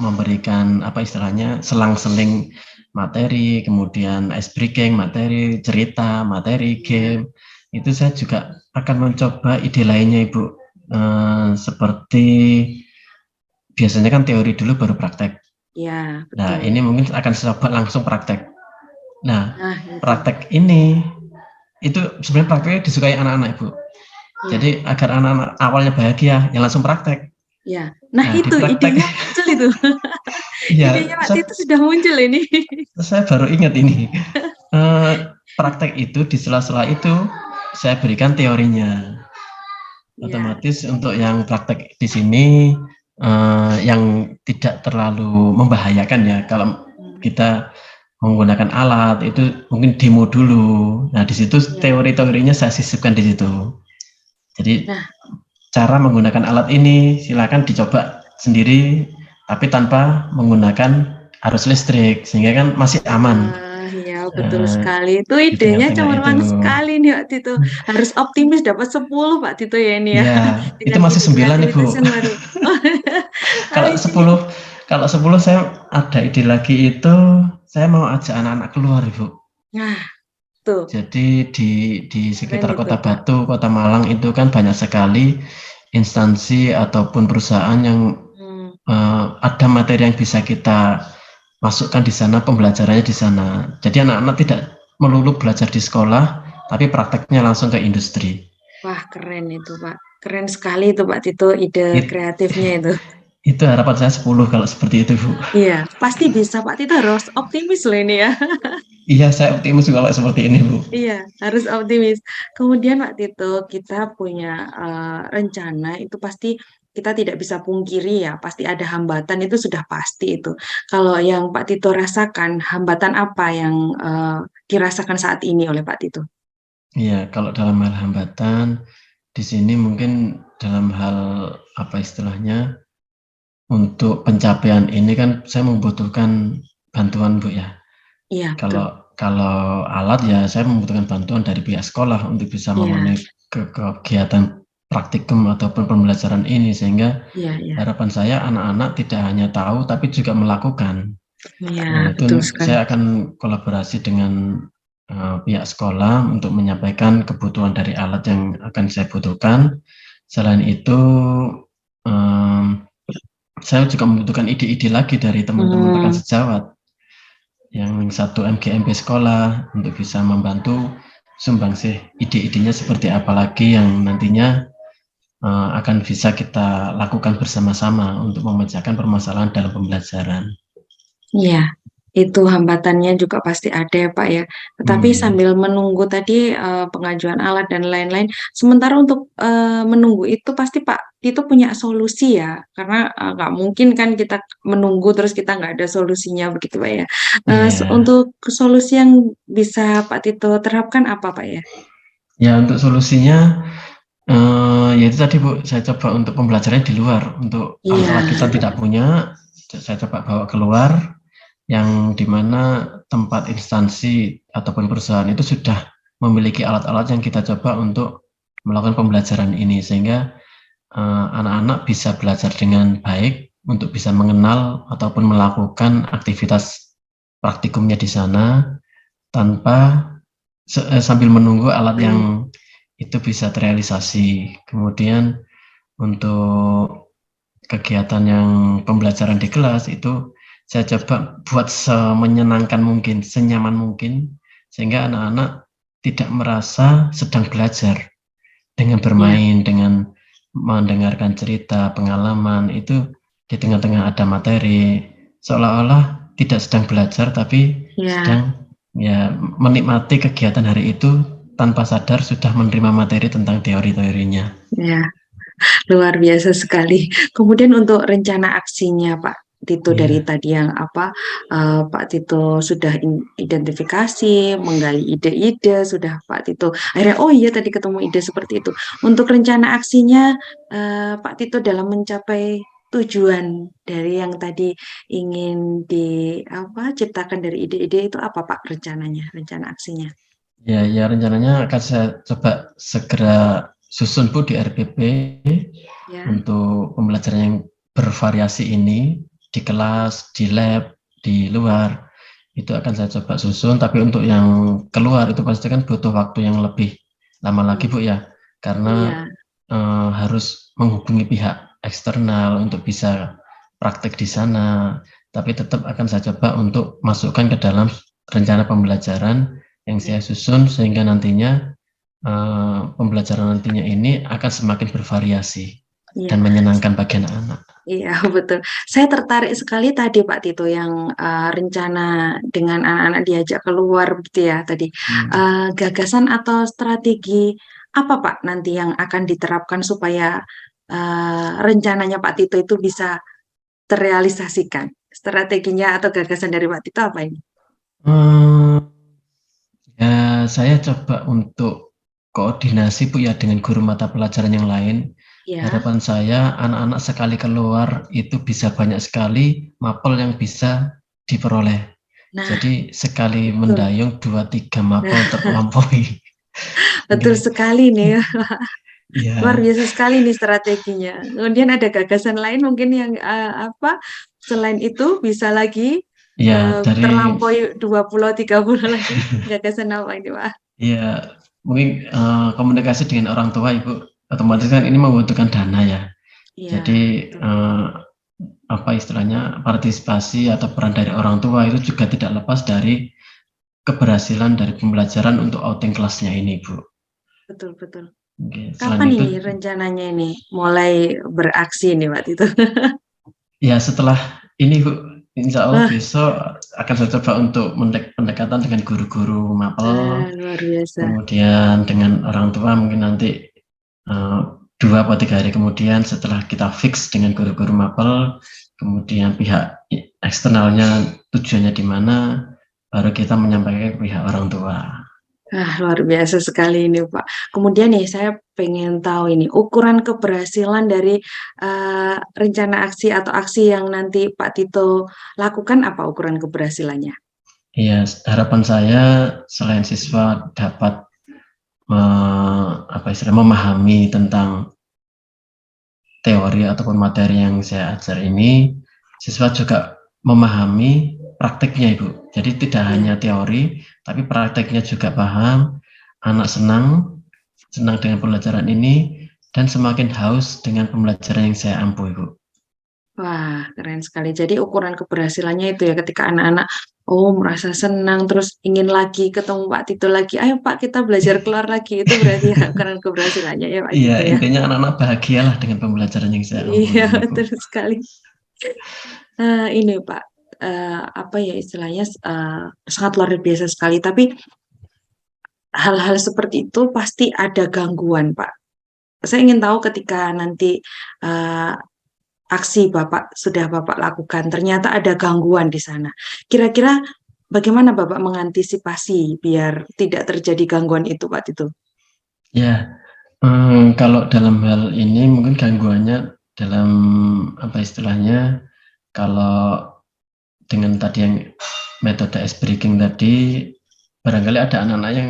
memberikan apa istilahnya selang-seling materi, kemudian ice breaking, materi, cerita, materi,
Ya,
game, itu saya juga akan mencoba ide lainnya, Ibu. Seperti biasanya kan teori dulu baru praktek.
ya
Nah,
betul.
ini mungkin akan saya coba langsung praktek. Nah,
Nah, itu.
praktek ini itu sebenarnya prakteknya disukai anak-anak, Ibu.
Ya,
Jadi agar anak-anak awalnya bahagia, yang langsung praktek.
ya. Nah,
Nah, di
itu
praktek,
idenya muncul itu.
iya,
Idenya Pak Tito sudah muncul ini.
saya baru ingat ini. Praktek itu di sela-sela itu saya berikan teorinya.
Ya.
Otomatis untuk yang praktek di sini yang tidak terlalu membahayakan ya. Kalau
Hmm,
kita menggunakan alat itu mungkin demo dulu. Nah, di situ
ya.
teori-teorinya saya sisipkan di situ. Jadi
Nah,
cara menggunakan alat ini silakan dicoba sendiri, tapi tanpa menggunakan arus listrik, sehingga kan masih aman.
ya betul sekali. Itu
Di
idenya
tengah-tengah itu,
cemerlang sekali nih Pak Tito. Harus optimis dapat 10 Pak Tito ya ini ya.
ya itu
Dengan
masih
ide
9, Ibu.
kreativitas yang baru.
Kalau
Habis ini.
10, kalau 10 saya ada ide lagi itu, saya mau ajak anak-anak keluar, Ibu.
Nah, Tuh,
Jadi di
keren
sekitar
itu,
Kota
Pak.
Batu, Kota Malang itu kan banyak sekali instansi ataupun perusahaan yang
Hmm,
ada materi yang bisa kita masukkan di sana, pembelajarannya di sana. Jadi anak-anak tidak melulu belajar di sekolah, tapi prakteknya langsung ke industri.
Wah, keren itu, Pak. Keren sekali itu, Pak Tito, ide
It-
kreatifnya itu.
itu harapan saya 10 kalau seperti itu, Bu.
Iya, pasti bisa, Pak Tito harus optimis loh ini ya.
Iya, saya optimis kalau seperti ini, Bu.
Iya, harus optimis. Kemudian Pak Tito, kita punya rencana itu pasti kita tidak bisa pungkiri ya, pasti ada hambatan itu sudah pasti itu. Kalau yang Pak Tito rasakan, hambatan apa yang dirasakan saat ini oleh Pak Tito?
Iya, kalau dalam hal hambatan, di sini mungkin dalam hal apa istilahnya, untuk pencapaian ini kan saya membutuhkan bantuan, Bu ya.
Iya, betul.
Kalau alat ya saya membutuhkan bantuan dari pihak sekolah untuk bisa
Iya,
memenuhi kegiatan praktikum ataupun pembelajaran ini, sehingga
iya, iya.
harapan saya anak-anak tidak hanya tahu tapi juga melakukan.
Iya,
Nah, itu
betul sekali.
saya akan kolaborasi dengan pihak sekolah untuk menyampaikan kebutuhan dari alat yang akan saya butuhkan. Selain itu, saya juga membutuhkan ide-ide lagi dari teman-teman rekan
Hmm,
sejawat yang satu MGMP sekolah untuk bisa membantu sumbangsih ide-idenya seperti apa lagi yang nantinya akan bisa kita lakukan bersama-sama untuk memecahkan permasalahan dalam pembelajaran.
iya. Itu hambatannya juga pasti ada ya Pak ya. Tetapi
Hmm,
sambil menunggu tadi pengajuan alat dan lain-lain, sementara untuk menunggu itu pasti Pak Tito punya solusi ya, karena nggak mungkin kan kita menunggu terus kita nggak ada solusinya begitu Pak ya.
ya,
Untuk solusi yang bisa Pak Tito terapkan apa Pak ya?
ya untuk solusinya yaitu tadi Bu, saya coba untuk pembelajarannya di luar, untuk
Iya,
alat-alat kita tidak punya, saya coba bawa keluar, yang dimana tempat instansi ataupun perusahaan itu sudah memiliki alat-alat yang kita coba untuk melakukan pembelajaran ini, sehingga anak-anak bisa belajar dengan baik untuk bisa mengenal ataupun melakukan aktivitas praktikumnya di sana tanpa sambil menunggu alat yang
hmm,
itu bisa terrealisasi. Kemudian untuk kegiatan yang pembelajaran di kelas itu saya coba buat semenyenangkan mungkin, senyaman mungkin, sehingga anak-anak tidak merasa sedang belajar dengan
iya,
bermain, dengan mendengarkan cerita, pengalaman, itu di tengah-tengah ada materi, seolah-olah tidak sedang belajar, tapi
iya,
sedang ya menikmati kegiatan hari itu tanpa sadar sudah menerima materi tentang teori-teorinya.
iya. Luar biasa sekali. Kemudian untuk rencana aksinya Pak Tito dari
Iya.
tadi yang apa Pak Tito sudah identifikasi, menggali ide-ide, sudah Pak Tito akhirnya oh iya tadi ketemu ide seperti itu. Untuk rencana aksinya Pak Tito dalam mencapai tujuan dari yang tadi ingin di apa ciptakan dari ide-ide itu apa Pak rencananya, rencana aksinya?
Ya, ya rencananya akan saya coba segera susun Bu di RPP
Ya.
untuk pembelajaran yang bervariasi ini di kelas, di lab, di luar. Itu akan saya coba susun, tapi untuk yang keluar itu pasti kan butuh waktu yang lebih lama lagi Bu ya, karena
Iya,
harus menghubungi pihak eksternal untuk bisa praktek di sana. Tapi tetap akan saya coba untuk masukkan ke dalam rencana pembelajaran yang
iya,
saya susun sehingga nantinya pembelajaran nantinya ini akan semakin bervariasi
iya.
dan menyenangkan bagi anak-anak.
Iya, betul. Saya tertarik sekali tadi Pak Tito yang rencana dengan anak-anak diajak keluar gitu ya tadi.
Hmm.
Gagasan atau strategi apa Pak nanti yang akan diterapkan supaya rencananya Pak Tito itu bisa terrealisasikan? Strateginya atau gagasan dari Pak Tito apa ini?
Hmm, ya, saya coba untuk koordinasi Bu ya dengan guru mata pelajaran yang lain.
Ya.
Harapan saya anak-anak sekali keluar itu bisa banyak sekali mapel yang bisa diperoleh.
Nah,
Jadi sekali
betul.
mendayung 2-3
Nah,
mapel terlampaui.
betul sekali nih. Luar
Ya,
biasa sekali nih strateginya. Kemudian ada gagasan lain mungkin yang apa selain itu bisa lagi
ya dari
terlampaui 20-30 lagi gagasan apa ini Pak?
Iya, mungkin komunikasi dengan orang tua Ibu, otomatis kan ini membutuhkan dana ya.
Iya,
Jadi
betul.
apa istilahnya, partisipasi atau peran dari orang tua itu juga tidak lepas dari keberhasilan dari pembelajaran untuk outing kelasnya ini, Bu.
Betul, betul.
Oke, selain
Kapan
itu,
ini rencananya ini mulai beraksi nih waktu itu?
ya setelah ini Bu, insya Allah
Wah,
besok akan saya coba untuk pendekatan dengan guru-guru mapel,
luar biasa.
kemudian dengan orang tua mungkin nanti 2 atau 3 hari kemudian setelah kita fix dengan guru-guru mapel, kemudian pihak eksternalnya tujuannya di mana, baru kita menyampaikan ke pihak orang tua.
Luar biasa sekali ini, Pak. Kemudian nih, saya pengen tahu ini, ukuran keberhasilan dari rencana aksi atau aksi yang nanti Pak Tito lakukan, apa ukuran keberhasilannya?
Iya, harapan saya selain siswa dapat memahami tentang teori ataupun materi yang saya ajar ini, siswa juga memahami prakteknya, Ibu. Jadi tidak hanya teori, tapi prakteknya juga paham, anak senang dengan pembelajaran ini, dan semakin haus dengan pembelajaran yang saya ampu, Ibu.
Wah, keren sekali. Jadi ukuran keberhasilannya itu ya ketika anak-anak merasa senang terus ingin lagi ketemu Pak Tito lagi. Ayo Pak, kita belajar keluar lagi. Itu berarti ya ukuran keberhasilannya ya Pak
Iya,
Tito ya.
intinya anak-anak bahagialah dengan pembelajaran yang saya ampu
Iya,
ini, Bu.
betul sekali. Ini Pak, apa ya istilahnya sangat luar biasa sekali. Tapi hal-hal seperti itu pasti ada gangguan, Pak. Saya ingin tahu ketika nanti aksi Bapak sudah Bapak lakukan, ternyata ada gangguan di sana. Kira-kira bagaimana Bapak mengantisipasi biar tidak terjadi gangguan itu, Pak Tito?
Ya, kalau dalam hal ini mungkin gangguannya dalam apa istilahnya, kalau dengan tadi yang metode ice breaking tadi, barangkali ada anak-anak yang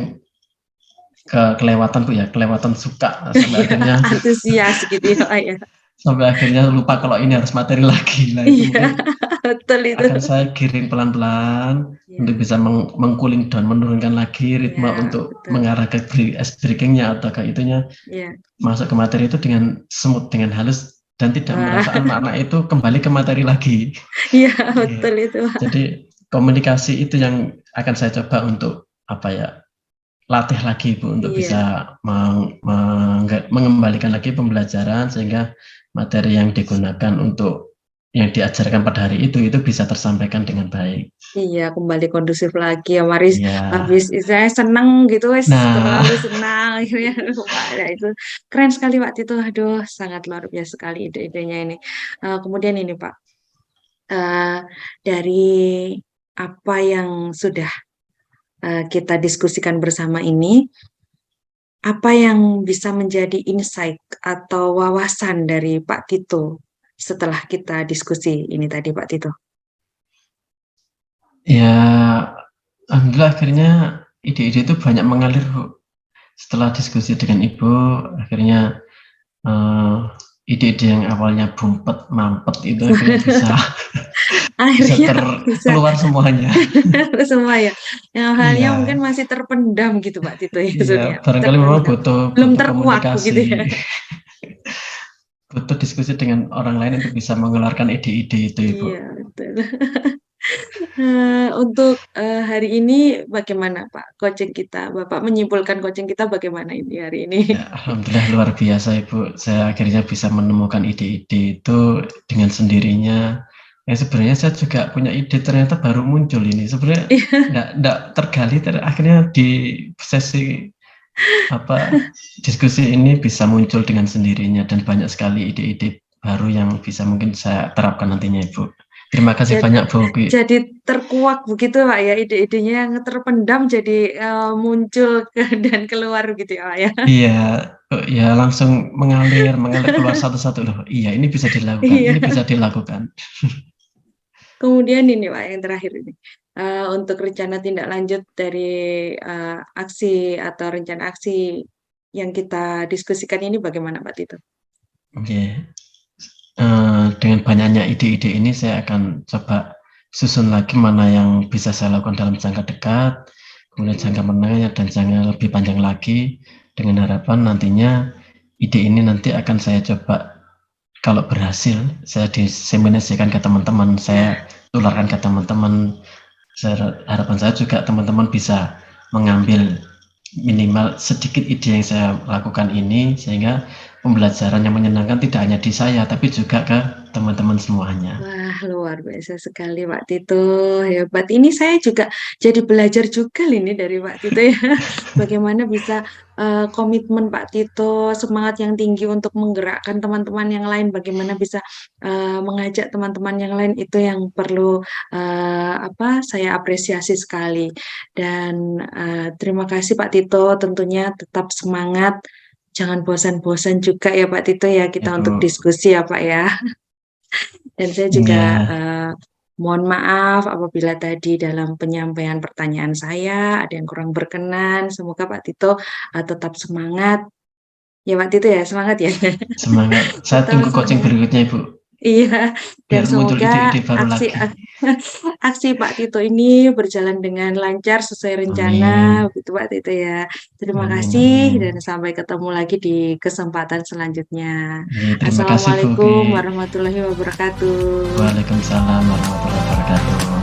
kelewatan Bu ya, kelewatan suka sampai akhirnya
Antusias gitu ya, Pak ya.
sampai akhirnya lupa kalau ini harus materi lagi. Nah, itu
Iya,
mungkin
betul itu.
akan saya giring pelan-pelan
Iya,
untuk bisa mengcooling down, menurunkan lagi ritme
iya,
untuk
betul.
mengarah ke ice breakingnya atau ke itunya,
Iya.
masuk ke materi itu dengan smooth, dengan halus, dan tidak
Wah,
merasa anak-anak itu kembali ke materi lagi.
iya
Iya.
betul itu, Pak.
Jadi komunikasi itu yang akan saya coba untuk apa ya, latih lagi Bu, untuk
Iya,
bisa mengembalikan lagi pembelajaran sehingga materi yang digunakan untuk yang diajarkan pada hari itu bisa tersampaikan dengan baik.
iya kembali kondusif lagi ya, Maris.
Iya.
Habis istilahnya seneng gitu, wes
Nah,
terlalu senang akhirnya lupa. Ya, itu keren sekali Pak Tito. Aduh, sangat luar biasa sekali ide-idenya ini. Kemudian ini Pak, dari apa yang sudah kita diskusikan bersama ini, apa yang bisa menjadi insight atau wawasan dari Pak Tito setelah kita diskusi ini tadi, Pak Tito?
ya alhamdulillah akhirnya ide-ide itu banyak mengalir Bu. Setelah diskusi dengan Ibu, akhirnya ide-ide yang awalnya bumpet, mampet itu akhirnya bisa
Akhirnya bisa
keluar semuanya.
semua ya. Yang halnya
Iya,
mungkin masih terpendam gitu Pak Tito ya,
iya,
maksudnya
barangkali memang
terpendam. Belum
butuh
terkuak begitu ya.
komunikasi, butuh diskusi dengan orang lain untuk bisa mengeluarkan ide-ide itu, Ibu.
Iya, betul. Untuk hari ini bagaimana Pak coaching kita? Bapak menyimpulkan coaching kita bagaimana ini hari ini?
Ya, alhamdulillah luar biasa Ibu. Saya akhirnya bisa menemukan ide-ide itu dengan sendirinya. Sebenarnya saya juga punya ide, ternyata baru muncul ini. Sebenarnya enggak tergali, akhirnya di sesi diskusi ini bisa muncul dengan sendirinya dan banyak sekali ide-ide baru yang bisa mungkin saya terapkan nantinya Ibu. Terima kasih banyak Bu.
Jadi terkuak begitu Pak ya, ide-idenya yang terpendam jadi muncul dan keluar gitu ya Pak ya.
Iya, ya langsung mengalir keluar satu-satu loh. Iya, ini bisa dilakukan,
Iya.
ini bisa dilakukan.
Kemudian ini Pak yang terakhir ini, untuk rencana tindak lanjut dari aksi atau rencana aksi yang kita diskusikan ini bagaimana Pak Tito?
Oke. Dengan banyaknya ide-ide ini saya akan coba susun lagi mana yang bisa saya lakukan dalam jangka dekat, kemudian jangka menengahnya dan jangka lebih panjang lagi, dengan harapan nantinya ide ini nanti akan saya coba, kalau berhasil saya diseminasikan ke teman-teman, saya tularkan ke teman-teman. Harapan saya juga teman-teman bisa mengambil minimal sedikit ide yang saya lakukan ini, sehingga pembelajaran yang menyenangkan tidak hanya di saya tapi juga ke teman-teman semuanya.
Wah, luar biasa sekali Pak Tito, hebat. Ini saya juga jadi belajar juga ini dari Pak Tito ya. Bagaimana bisa komitmen Pak Tito, semangat yang tinggi untuk menggerakkan teman-teman yang lain, bagaimana bisa mengajak teman-teman yang lain, itu yang perlu saya apresiasi sekali. Dan terima kasih Pak Tito, tentunya tetap semangat, jangan bosan-bosan juga ya Pak Tito ya, kita untuk
Itu
diskusi ya Pak ya. Dan saya juga
ya,
mohon maaf apabila tadi dalam penyampaian pertanyaan saya ada yang kurang berkenan. Semoga Pak Tito tetap semangat. Ya Pak Tito ya, semangat ya.
semangat. Saya
Tetap
tunggu coaching
semangat.
berikutnya Ibu,
Iya, dan
biar muncul
semoga
ide-ide baru
aksi
lagi.
aksi Pak Tito ini berjalan dengan lancar sesuai rencana,
Amin,
begitu Pak Tito ya. Terima
amin,
kasih
amin.
dan sampai ketemu lagi di kesempatan selanjutnya.
Ya, terima kasih Bu
Assalamualaikum
Uki.
warahmatullahi wabarakatuh.
Waalaikumsalam warahmatullahi wabarakatuh.